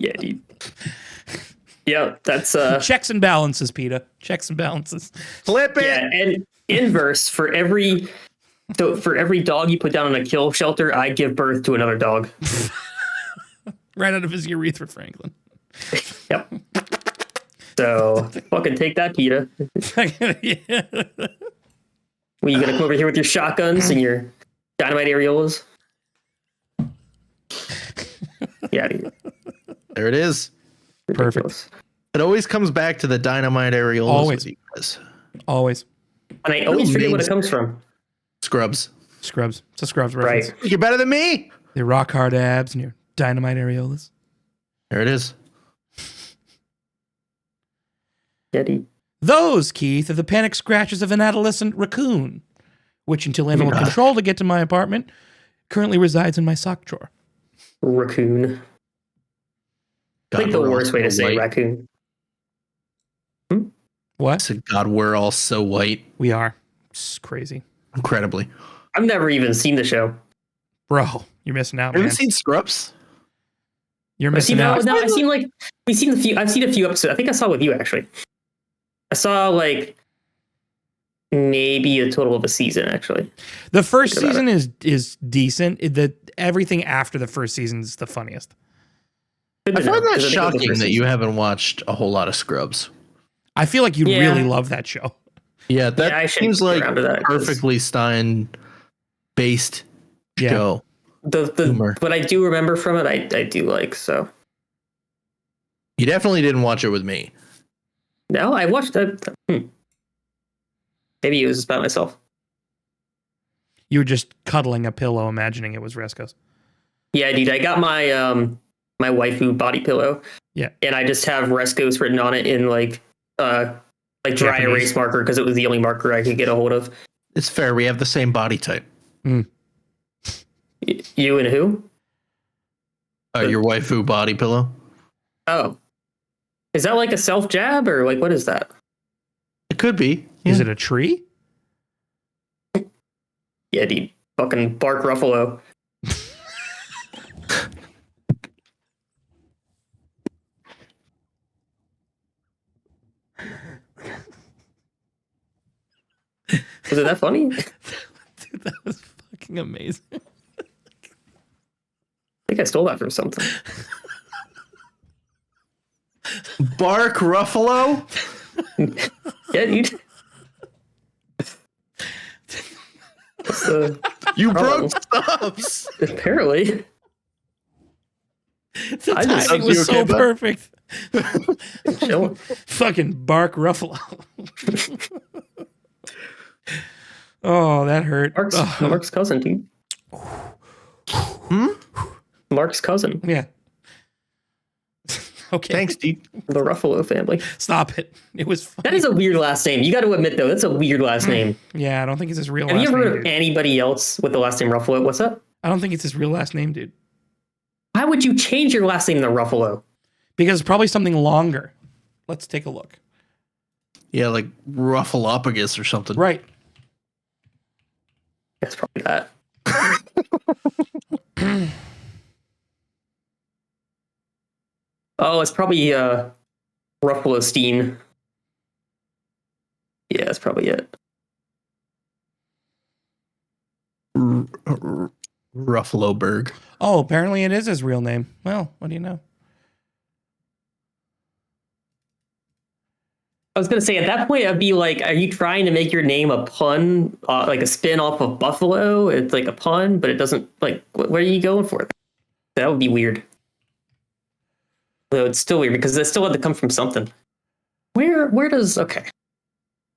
Yeah, dude. Yeah, that's Checks and balances, PETA. Checks and balances. Flip it. yeah, and inverse for every dog you put down in a kill shelter, I give birth to another dog. Right out of his urethra, Franklin. Yep. So fucking take that, PETA. Yeah. Well, you gonna come over here with your shotguns and your dynamite areolas? Yeah, dude. There it is. Perfect. Ridiculous. It always comes back to the dynamite areolas. Always. With you guys. Always. And I always forget what it comes from. Scrubs. Scrubs. It's a Scrubs reference. Right. You're better than me. Your rock hard abs and your dynamite areolas. There it is. Yeti. Those, Keith, are the panic scratches of an adolescent raccoon, which, until animal control to get to my apartment, currently resides in my sock drawer. Raccoon. I think the worst way to say raccoon. What? So God, we're all so white. We are. It's crazy. Incredibly. I've never even seen the show. Bro, you're missing out, You man. haven't seen Scrubs? You're missing out. No, I've seen I've seen a few episodes. I think I saw it with you actually. I saw like maybe a total of a season actually. The first season is decent. Everything after the first season is the funniest. I find that shocking that you haven't watched a whole lot of Scrubs. I feel like you'd really love that show. Yeah, that seems like perfectly Stein-based show. What I do remember from it, I do like, so. You definitely didn't watch it with me. No, I watched it. Maybe it was just by myself. You were just cuddling a pillow, imagining it was Resco's. Yeah, dude, I got my my waifu body pillow. Yeah. And I just have Resco's written on it in like dry Japanese erase marker because it was the only marker I could get a hold of. It's fair. We have the same body type. You and who? Your waifu body pillow. Oh. Is that like a self jab or like what is that? It could be. Yeah. Is it a tree? Yeah, dude. Fucking Bark Ruffalo. Was it that funny? Dude, that was fucking amazing. I think I stole that from something. Bark Ruffalo? Yeah, dude. You broke stops. Apparently. The timing was so perfect. Chilling. Fucking Bark Ruffalo. Oh, that hurt. Mark's cousin, dude. Mark's cousin. Yeah. Okay. Thanks, dude. The Ruffalo family. Stop it. It was funny. That is a weird last name. You got to admit, though, that's a weird last name. Yeah, I don't think it's his real Have last name. you ever heard of anybody else with the last name Ruffalo? What's up? I don't think it's his real last name, dude. Why would you change your last name to Ruffalo? Because it's probably something longer. Let's take a look. Yeah, like Ruffalopagus or something. Right. That's probably that. Oh, it's probably Ruffalo-Steen. Yeah, that's probably it. Ruffaloberg. Oh, apparently it is his real name. Well, what do you know? I was going to say, at that point, I'd be like, are you trying to make your name a pun, like a spin off of Buffalo? It's like a pun, but it doesn't, like, where are you going for? That would be weird. Though it's still weird because it still had to come from something. Where does, okay.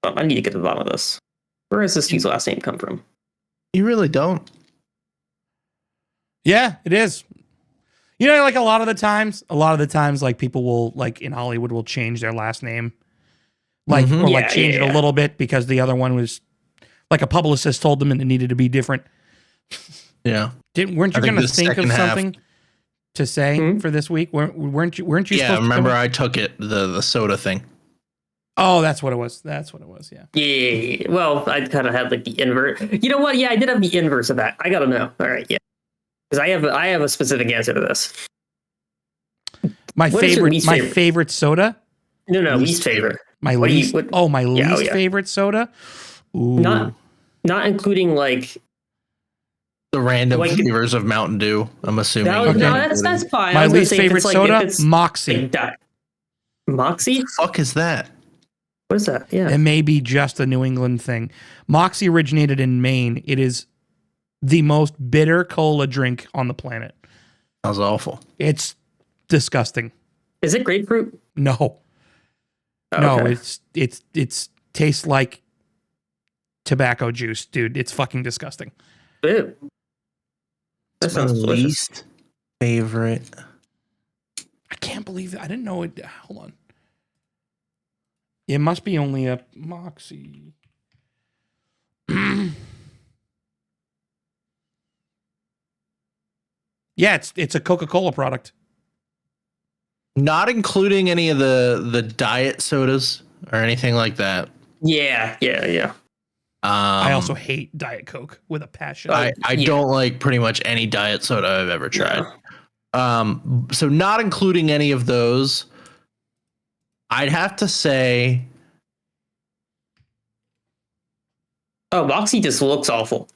I need to get to the bottom of this. Where does this dude's last name come from? You really don't. Yeah, it is. You know, like a lot of the times, like people will, like in Hollywood, will change their last name. Like, or like change it a little bit because the other one was, like a publicist told them and it needed to be different. Yeah. Weren't you going to think of something to say for this week? Weren't you? Yeah, remember I took it, the soda thing. Oh, that's what it was. Yeah. Yeah. Well, I kind of had like the inverse. You know what? Yeah, I did have the inverse of that. I got to know. All right. Yeah. Because I have a specific answer to this. My favorite soda? No, least favorite. My least favorite soda? Ooh. Not including like the random flavors of Mountain Dew, I'm assuming. No, that's fine. My least favorite soda? Moxie. Moxie? What the fuck is that? What is that? Yeah. It may be just a New England thing. Moxie originated in Maine. It is the most bitter cola drink on the planet. Sounds awful. It's disgusting. Is it grapefruit? No. No, Okay. it's tastes like tobacco juice, dude. It's fucking disgusting. Ew. That It's my sounds delicious. least favorite. I can't believe it. I didn't know it. Hold on. It must be only a Moxie. Yeah, it's a Coca-Cola product. Not including any of the diet sodas or anything like that. Yeah. I also hate Diet Coke with a passion. I yeah. don't like pretty much any diet soda I've ever tried. No. So not including any of those, I'd have to say Oh, Moxie just looks awful.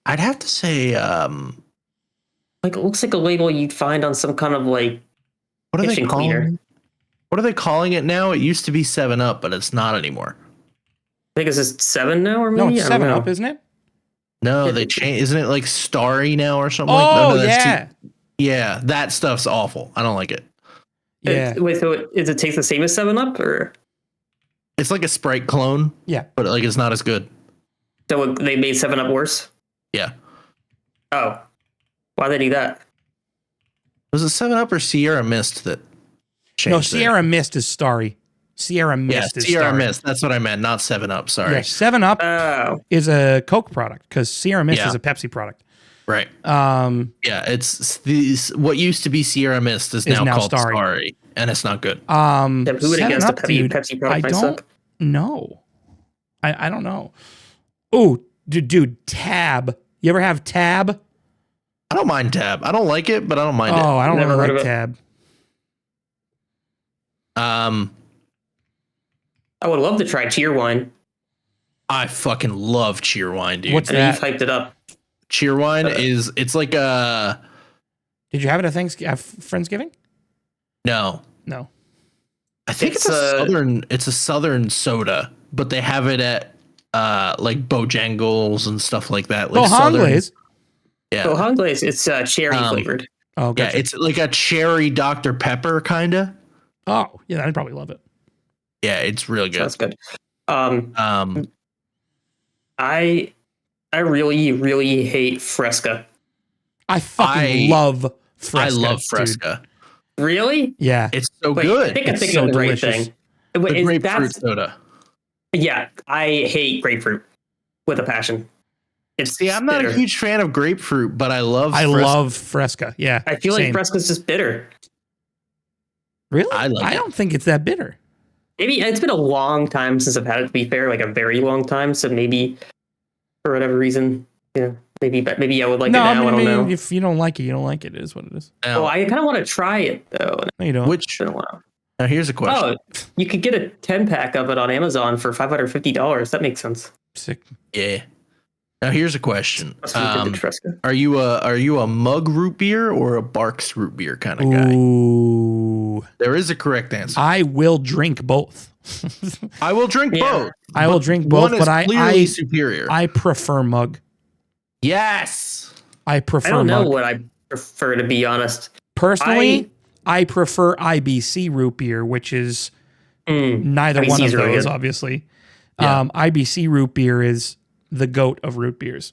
I'd have to say Like, it looks like a label you'd find on some kind of like what are they kitchen calling cleaner. it? What are they calling it now? It used to be 7 Up, but it's not anymore. I think it's just 7 now, or No, maybe it's I don't 7 know. Up, isn't it? No, Yeah, they changed. Isn't it like Starry now or something? Oh, no, that's yeah. yeah, that stuff's awful. I don't like it. Yeah. Wait, so does it taste the same as 7 Up, or It's like a Sprite clone. Yeah. But like it's not as good. so they made 7 Up worse? Yeah. Oh, why they do that? Was it 7 Up or Sierra Mist that changed? No, it? Sierra Mist is Starry. Sierra Mist is Sierra Starry. Mist. That's what I meant, not 7 Up. Sorry. Yeah, 7 Up Oh, is a Coke product because Sierra Mist Yeah. is a Pepsi product. Right. Yeah, it's these what used to be Sierra Mist is now called Starry. Starry, and it's not good. who would 7 have guessed Up, dude, Pepsi I product might don't suck? know. I don't know. Oh, dude, Tab. You ever have Tab? I don't mind Tab. I don't like it, but I don't mind Oh, I don't Never really heard like of it. Tab. it. I would love to try Cheerwine. I fucking love Cheerwine, dude. What's I know you've that? hyped it up. Cheerwine it's like a Did you have it at Friendsgiving? no. No. I think It's it's a southern soda, but they have it at like Bojangles and stuff like that. Like Honglays. Yeah. So Honglays, it's cherry flavored. Oh, Yeah, gotcha. it's like a cherry Dr. Pepper kinda. Oh, yeah, I'd probably love it. Yeah, it's really good. Sounds good. Um I really hate Fresca. I fucking love Fresca. I love dude. Fresca. Really? Yeah. It's so Wait, good. I think I'm It's thinking so of the right delicious. thing. The Wait, grapefruit that's soda. yeah. I hate grapefruit with a passion. It's See, I'm not bitter. a huge fan of grapefruit, but I love I Fresca. love Fresca. Yeah. I feel like same. Fresca's just bitter. Really? I like it. don't think it's that bitter. Maybe it's been a long time since I've had it. To be fair, like a very long time. So maybe for whatever reason, maybe I would like it now. I don't know. If you don't like it, you don't like it. It is what it is. Now, Well, I kind of want to try it though. No, you don't. which It's been a while. now here's a question. Oh, you could get a 10-pack of it on Amazon for $550. That makes sense. Sick. Yeah. Now here's a question. That's what we did to Fresca. Are you a mug root beer or a Barks root beer kind of guy? Ooh. There is a correct answer. I will drink both. I will drink Yeah. both. I will but drink both, one but is clearly superior. I prefer mug. Yes. I prefer I don't know mug. what I prefer, to be honest. Personally, I prefer IBC root beer, which is neither IBC one of is really those, good. obviously. Yeah. IBC root beer is the goat of root beers.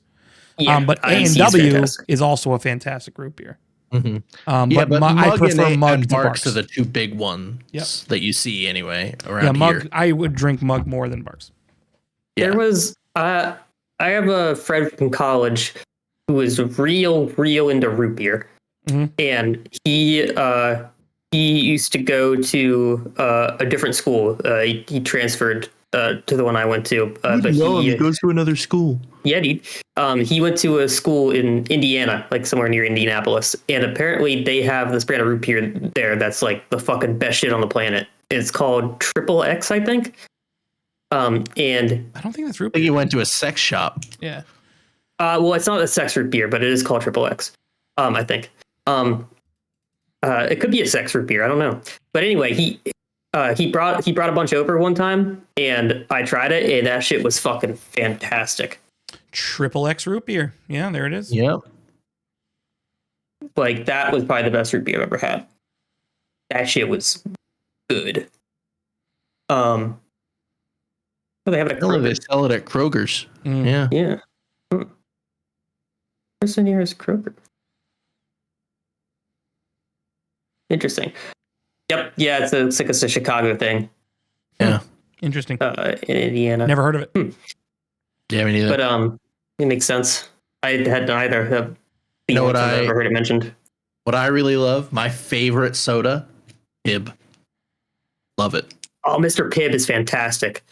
Yeah, But IBC is A&W fantastic. is also a fantastic root beer. Mhm. But I prefer and mug and to Barks Barks. are the two big ones Yep. that you see anyway around Yeah, mug. here. I would drink mug more than Barks. Yeah. There was I have a friend from college who is real into root beer, Mhm. and he used to go to a different school. He transferred to the one I went to, but he goes to another school. yeah, dude. He went to a school in Indiana, like somewhere near Indianapolis, and apparently they have this brand of root beer there that's like the fucking best shit on the planet. It's called Triple X, I think. And I don't think that's root I think beer. he went to a sex shop. Yeah. well, it's not a sex root beer, but it is called Triple X. I think. It could be a sex root beer. I don't know. But anyway, he brought a bunch over one time, and I tried it, and that shit was fucking fantastic. Triple X root beer. Yeah, there it is. Yep. Like that was probably the best root beer I've ever had. That shit was good. Oh, they have it at They Kroger. sell it at Kroger's. Mm. Yeah. Yeah. Where's the nearest Kroger? Interesting. Yep. Yeah, it's like a Chicago thing. Yeah. Interesting. In Indiana. Never heard of it. Yeah, me neither. But it makes sense. I had neither have the know only what time I've I- ever heard it mentioned. What I really love, my favorite soda, Pibb. Love it. Oh, Mr. Pibb is fantastic.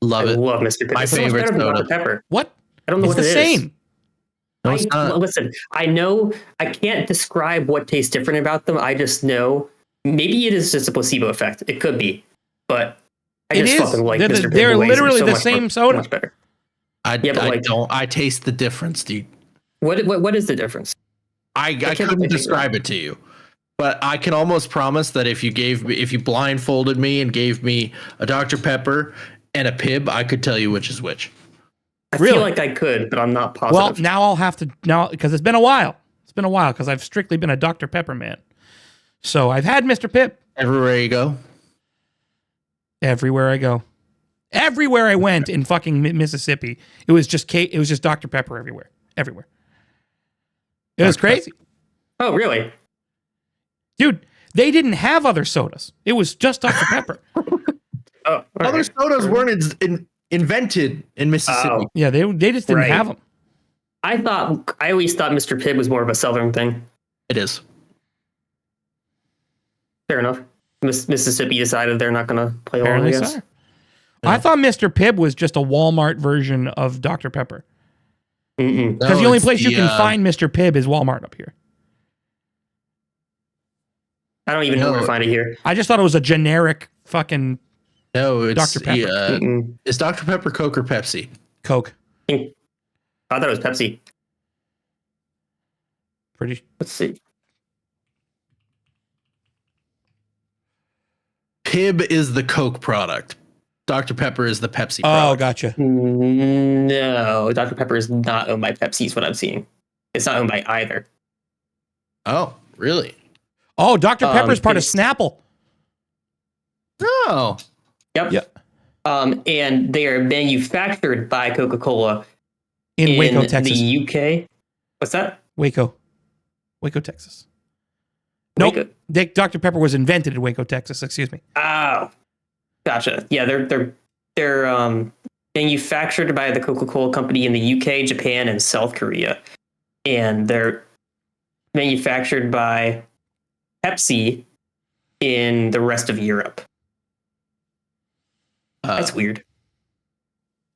Love I it. love Mr. Pibb. My It's so much favorite better than soda. Dr. Pepper. What? I don't know It's what the it is. same. No, it's not. Listen, I know I can't describe what tastes different about them. I just know maybe it is just a placebo effect. It could be, but I It just is. fucking like They're Mr. Pibb. they're ways. literally So the much same more- soda. Much better. I but I like- don't. I taste the difference, dude. What is the difference? I can't couldn't figure it describe it to you, but I can almost promise that if you blindfolded me and gave me a Dr. Pepper and a Pibb, I could tell you which is which. I Really? feel like I could, but I'm not Well, positive. now I'll have to because it's been a while. It's been a while because I've strictly been a Dr. Pepper man. So I've had Mr. Pibb Everywhere you go. everywhere I go. Everywhere I went in fucking Mississippi, it was just Dr. Pepper everywhere. Everywhere. It was Dr. crazy. Oh, really? Dude, they didn't have other sodas. It was just Dr. Pepper. Oh, all Other right. sodas weren't invented in Mississippi. Oh. Yeah, they just didn't Right. have them. I always thought Mr. Pibb was more of a Southern thing. It is. Fair enough. Mississippi decided they're not going to play along, I Apparently guess. so. I thought Mr. Pibb was just a Walmart version of Dr. Pepper. Mm-mm. Because the only place you can find Mr. Pibb is Walmart up here. I don't even know where to No. find it here. I just thought it was a generic fucking No, it's Dr. Pepper. Mm-mm. Is Dr. Pepper Coke or Pepsi? Coke. I thought it was Pepsi. Pretty. Let's see. Pibb is the Coke product. Dr. Pepper is the Pepsi Oh, product. gotcha. No, Dr. Pepper is not owned by Pepsi, is what I'm seeing. It's not owned by either. Oh, really? Oh, Dr. Pepper's part of it's- Snapple. Oh. Yep. Yep. And they are manufactured by Coca-Cola In Waco, Texas. the UK. What's that? Waco, Texas. Nope. Waco. Dr. Pepper was invented in Waco, Texas. Excuse me. Oh, gotcha. Yeah, they're manufactured by the Coca-Cola company in the UK, Japan, and South Korea, and they're manufactured by Pepsi in the rest of Europe. That's weird.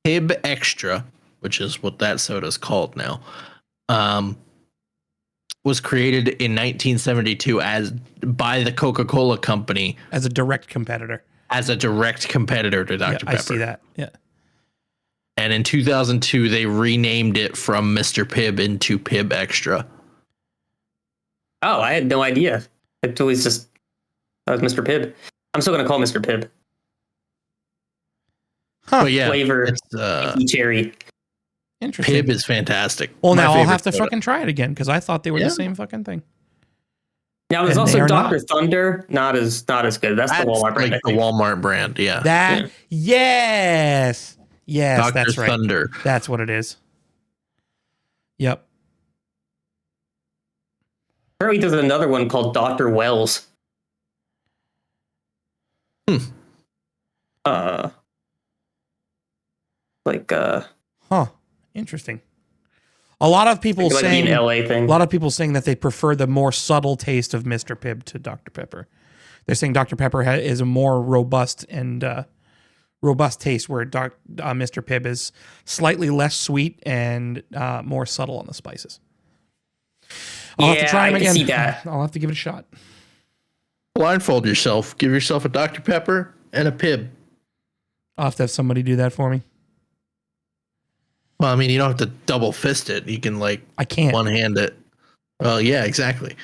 Pibb Extra, which is what that soda is called now, was created in 1972 by the Coca-Cola company As a direct competitor. as a direct competitor to Dr. Yeah, Pepper. I see that. Yeah. And in 2002, they renamed it from Mr. Pibb into Pibb Extra. Oh, I had no idea. It always just that was Mr. Pibb. I'm still gonna call Mr. Pibb. Huh. But yeah, Flavor. it's, Cherry. Interesting. Pibb is fantastic. Well, My now I'll favorite have to soda. fucking try it again because I thought they were Yeah. the same fucking thing. Now there's And they also are Dr. not. Thunder, not as good. That's the That's Walmart brand. like I the think. Walmart brand, yeah. That yes, Dr. that's right. Thunder. That's what it is. Yep. Apparently, there's another one called Dr. Wells. Huh. Interesting. A lot of people Like an saying LA thing. a lot of people saying that they prefer the more subtle taste of Mr. Pibb to Dr. Pepper. They're saying Dr. Pepper is a more robust and robust taste, where Mr. Pibb is slightly less sweet and more subtle on the spices. I'll have to Yeah, try them I can again. see that. I'll have to give it a shot. Blindfold yourself. Give yourself a Dr. Pepper and a Pibb. I'll have to have somebody do that for me. Well, I mean, you don't have to double fist it. You can like I can't. one hand it. Well, yeah, exactly.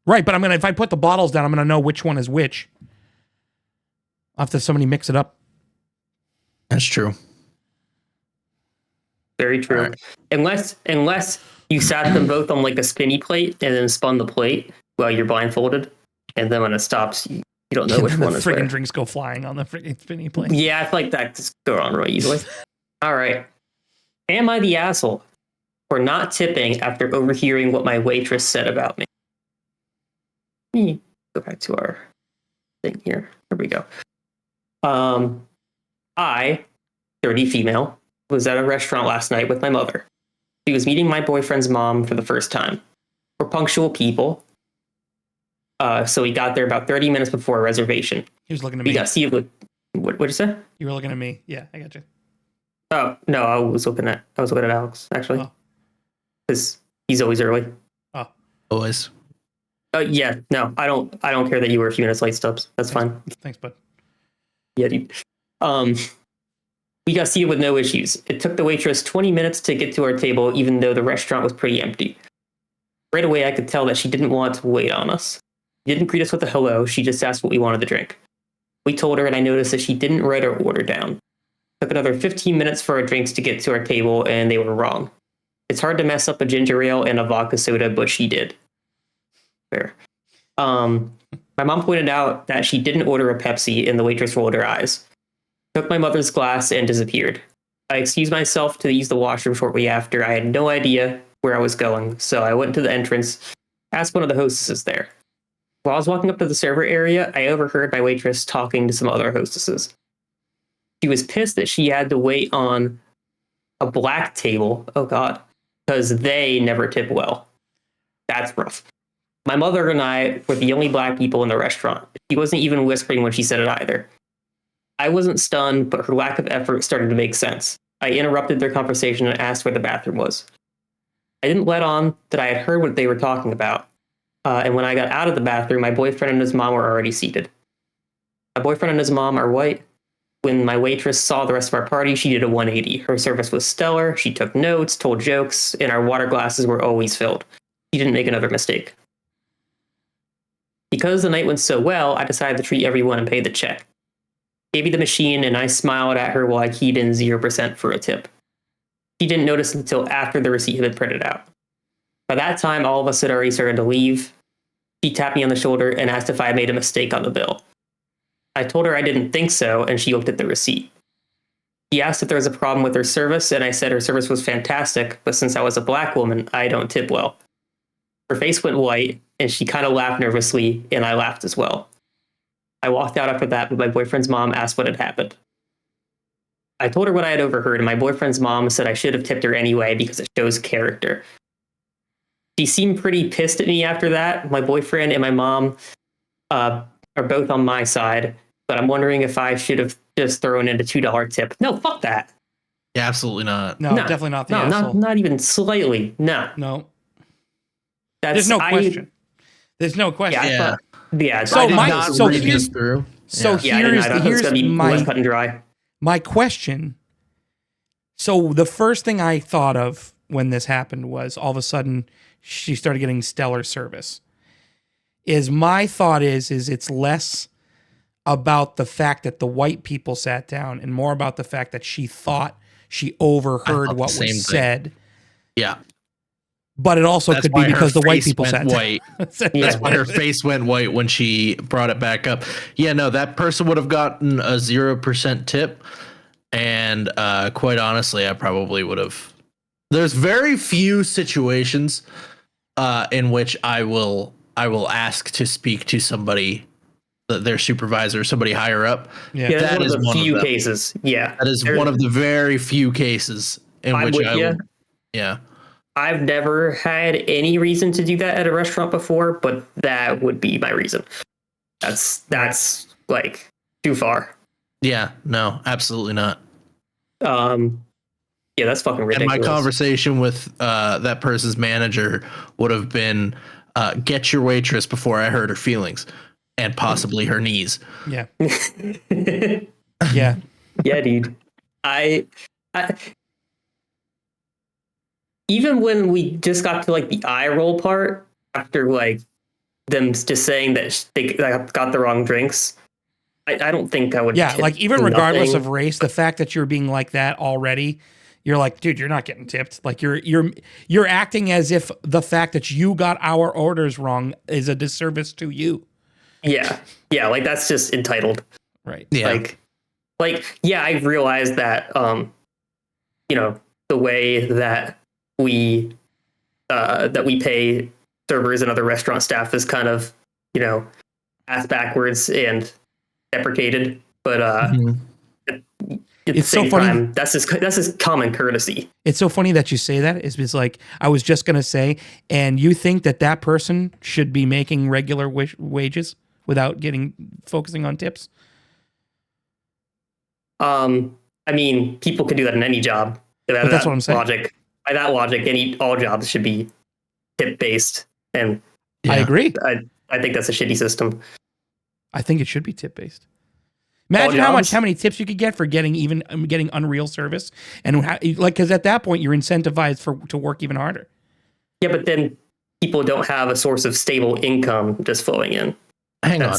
Right, but if I put the bottles down, I'm gonna know which one is which. I'll have to have somebody mix it up. That's true. Very true. All right. Unless you sat them both on like a spinny plate and then spun the plate, while you're blindfolded, and then when it stops, you don't know which one the is where. friggin' drinks go flying on the friggin' spinny plate. Yeah, I feel like that just go on really easily. All right. Am I the asshole for not tipping after overhearing what my waitress said about me? Let me go back to our thing here. Here we go. I, 30 female, was at a restaurant last night with my mother. She was meeting my boyfriend's mom for the first time. We're punctual people. So we got there about 30 minutes before a reservation. He was looking at We me. got seated. What'd you say? You were looking at me. Yeah, I got you. Oh no, I was looking at Alex actually, because he's always early. Oh, Always. Yeah, no, I don't care that you were a few minutes late, Stubbs. That's fine. Thanks, bud. Yeah, dude. We got seated with no issues. It took the waitress 20 minutes to get to our table, even though the restaurant was pretty empty. Right away, I could tell that she didn't want to wait on us. She didn't greet us with a hello. She just asked what we wanted to drink. We told her, and I noticed that she didn't write our order down. It took another 15 minutes for our drinks to get to our table, and they were wrong. It's hard to mess up a ginger ale and a vodka soda, but she did. Fair. My mom pointed out that she didn't order a Pepsi, and the waitress rolled her eyes. Took my mother's glass and disappeared. I excused myself to use the washroom shortly after. I had no idea where I was going, so I went to the entrance, asked one of the hostesses there. While I was walking up to the server area, I overheard my waitress talking to some other hostesses. She was pissed that she had to wait on a black table. Oh God, because they never tip well. That's rough. My mother and I were the only black people in the restaurant. She wasn't even whispering when she said it either. I wasn't stunned, but her lack of effort started to make sense. I interrupted their conversation and asked where the bathroom was. I didn't let on that I had heard what they were talking about. And when I got out of the bathroom, my boyfriend and his mom were already seated. My boyfriend and his mom are white. When my waitress saw the rest of our party, she did a 180. Her service was stellar. She took notes, told jokes, and our water glasses were always filled. She didn't make another mistake. Because the night went so well, I decided to treat everyone and pay the check. Gave me the machine, and I smiled at her while I keyed in 0% for a tip. She didn't notice until after the receipt had been printed out. By that time, all of us had already started to leave. She tapped me on the shoulder and asked if I had made a mistake on the bill. I told her I didn't think so, and she looked at the receipt. She asked if there was a problem with her service, and I said her service was fantastic, but since I was a black woman, I don't tip well. Her face went white, and she kind of laughed nervously, and I laughed as well. I walked out after that, but my boyfriend's mom asked what had happened. I told her what I had overheard, and my boyfriend's mom said I should have tipped her anyway because it shows character. She seemed pretty pissed at me after that. My boyfriend and my mom are both on my side, but I'm wondering if I should have just thrown in a $2 tip. No, fuck that. Yeah, absolutely not. No, definitely not the asshole. Not even slightly. No. There's no question. There's no question. Yeah. So here's my cut and dry. My question. So the first thing I thought of when this happened was all of a sudden she started getting stellar service. My thought is it's less about the fact that the white people sat down and more about the fact that she thought she overheard what was said. Yeah. But it also could be because the white people sat white. That's why her face went white when she brought it back up. Yeah, no, that person would have gotten a 0% tip. And quite honestly, I probably would have. There's very few situations in which I will ask to speak to somebody, their supervisor, somebody higher up. Yeah, that is one of the few cases. Yeah, that is one of the very few cases in which I will. Yeah. I've never had any reason to do that at a restaurant before, but that would be my reason. That's like too far. Yeah, no, absolutely not. Yeah, that's fucking ridiculous. And my conversation with that person's manager would have been, get your waitress before I hurt her feelings and possibly her knees. Yeah. Yeah. Yeah, dude. I even when we just got to like the eye roll part after like them just saying that they got the wrong drinks, I don't think I would. Yeah, like even regardless of race, the fact that you're being like that already You're like, dude, you're not getting tipped. Like you're acting as if the fact that you got our orders wrong is a disservice to you. Yeah. Yeah. Like that's just entitled. Right. Yeah. Yeah, I realized that, the way that we pay servers and other restaurant staff is kind of, ass backwards and deprecated. But at the It's so same funny. time, that's just common courtesy. It's so funny that you say that. It's like I was just gonna say, and you think that person should be making regular wages without focusing on tips? I mean, people can do that in any job. But that's what I'm saying. By that logic, all jobs should be tip based, and I agree. I think that's a shitty system. I think it should be tip based. Imagine how many tips you could get for getting unreal service, and because at that point you're incentivized to work even harder. Yeah, but then people don't have a source of stable income just flowing in. Hang on.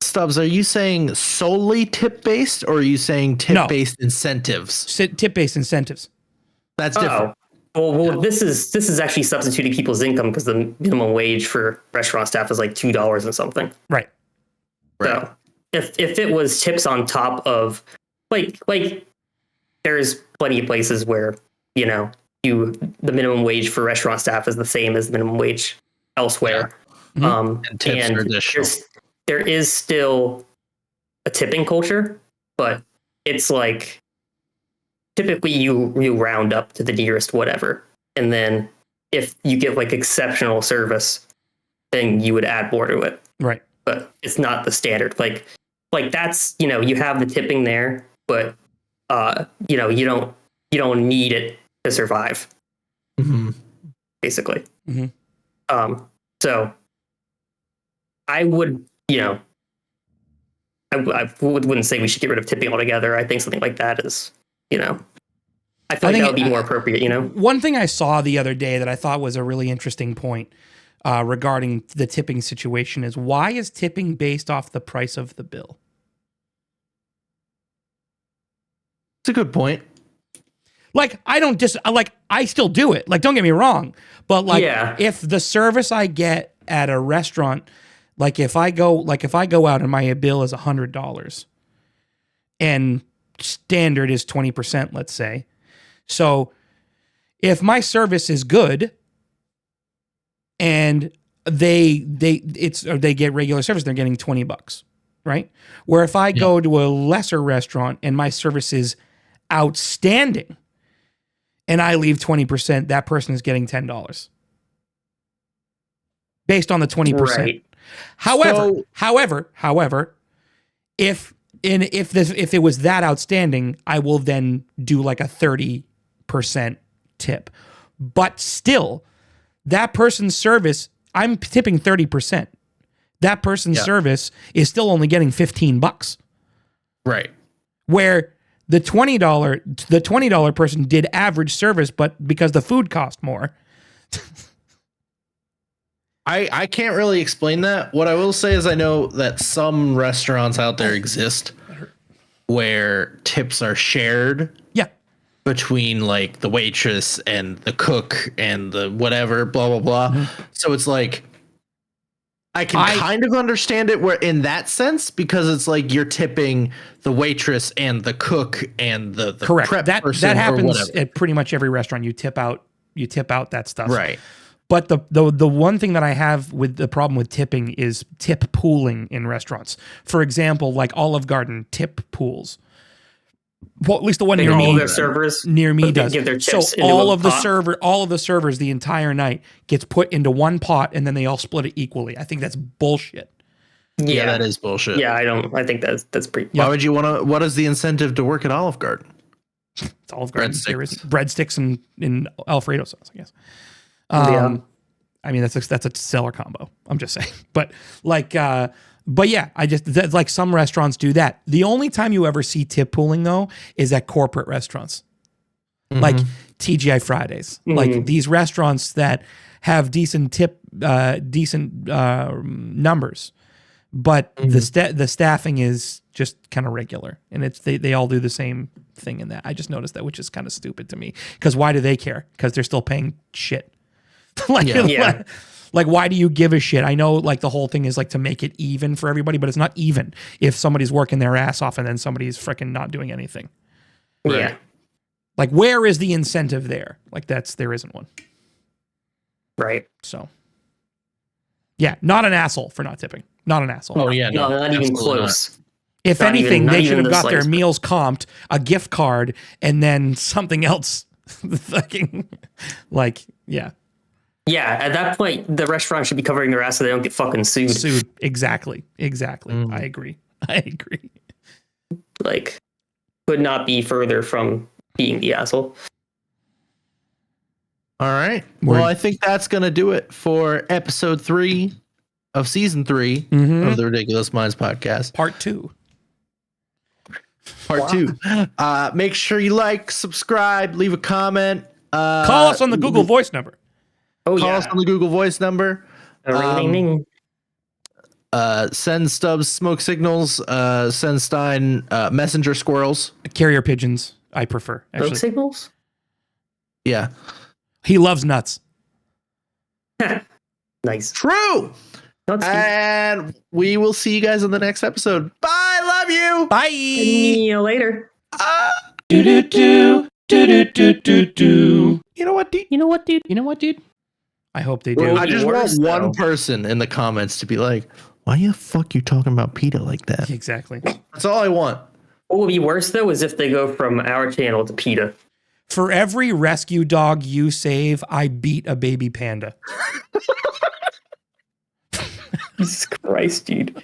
Stubbs, are you saying solely tip based, or are you saying tip based incentives? Tip based incentives. That's different. Well, this is actually substituting people's income because the minimum wage for restaurant staff is like $2 and something. Right. So if it was tips on top of like there's plenty of places where the minimum wage for restaurant staff is the same as the minimum wage elsewhere. Yeah. And tips are additional. There is still a tipping culture, but it's like typically you round up to the nearest whatever. And then if you get like exceptional service, then you would add more to it. Right. But it's not the standard. Like that's, you have the tipping there, but you don't need it to survive. Mm-hmm. Basically. Mm-hmm. So I would, I wouldn't say we should get rid of tipping altogether. I think something like that is, I feel like that would be more appropriate, One thing I saw the other day that I thought was a really interesting point regarding the tipping situation is, why is tipping based off the price of the bill? It's a good point. Like, I still do it. Like, don't get me wrong. But if the service I get at a restaurant, if I go out and my bill is $100 and standard is 20%, let's say. So if my service is good and they get regular service, they're getting $20, right? Where if I go to a lesser restaurant and my service is outstanding and I leave 20%, that person is getting $10 based on the 20%. Right. However, if it was that outstanding, I will then do like a 30% tip. But still, that person's service, I'm tipping 30%. That person's service is still only getting $15. Right. Where the $20 person did average service, but because the food cost more. I can't really explain that. What I will say is I know that some restaurants out there exist where tips are shared. Yeah. Between like the waitress and the cook and the whatever, blah, blah, blah. Mm-hmm. So it's like, I can kind of understand it where in that sense, because it's like you're tipping the waitress and the cook and the correct. Prep that person happens at pretty much every restaurant. You tip out that stuff. Right. But the one thing that I have with the problem with tipping is tip pooling in restaurants. For example, like Olive Garden tip pools. Well, at least the one near me. All their servers near me does. Give their chips so all of the servers the entire night gets put into one pot and then they all split it equally. I think that's bullshit. Yeah, that is bullshit. Yeah, I think that's pretty. Why would you want to? What is the incentive to work at Olive Garden? It's Olive Garden. There is breadsticks and Alfredo sauce, I guess. I mean that's a seller combo. I'm just saying, but yeah, like some restaurants do that. The only time you ever see tip pooling though is at corporate restaurants, like TGI Fridays, like these restaurants that have decent numbers. but the staffing is just kind of regular, and it's they all do the same thing in that. I just noticed that, which is kind of stupid to me. Because why do they care? Because they're still paying shit. Like, why do you give a shit? I know, like, the whole thing is like to make it even for everybody, but it's not even if somebody's working their ass off and then somebody's freaking not doing anything. Yeah. Like, where is the incentive there? Like, there isn't one. Right. So, yeah, not an asshole for not tipping. Not an asshole. Oh yeah, No, not even close. If Not anything, even- not they even should have the got their slightest bit. meals comped, a gift card, and then something else. Fucking, like, yeah. Yeah, at that point, the restaurant should be covering their ass so they don't get fucking sued. Exactly. I agree. Like, could not be further from being the asshole. All right. Well, I think that's going to do it for episode 3 of season 3 of the Ridiculous Minds podcast. Part 2. Part 2. Make sure you like, subscribe, leave a comment. Call us on the Google Voice number. Oh, Call yeah. us on the Google Voice number. Ring, ding, ding. Send Stubbs smoke signals. Send Stein messenger squirrels. Carrier pigeons, I prefer. Smoke Actually, signals? Yeah. he loves nuts. Nice. True. That's cute. And we will see you guys in the next episode. Bye. Love you. Bye. See you later. Do do do do do do do. You know what, dude? You know what, dude? I hope they do. Well, I just worse, want one though. person in the comments to be like, why the fuck you talking about PETA like that? Exactly. That's all I want. What would be worse, though, is if they go from our channel to PETA. For every rescue dog you save, I beat a baby panda. Jesus Christ, dude.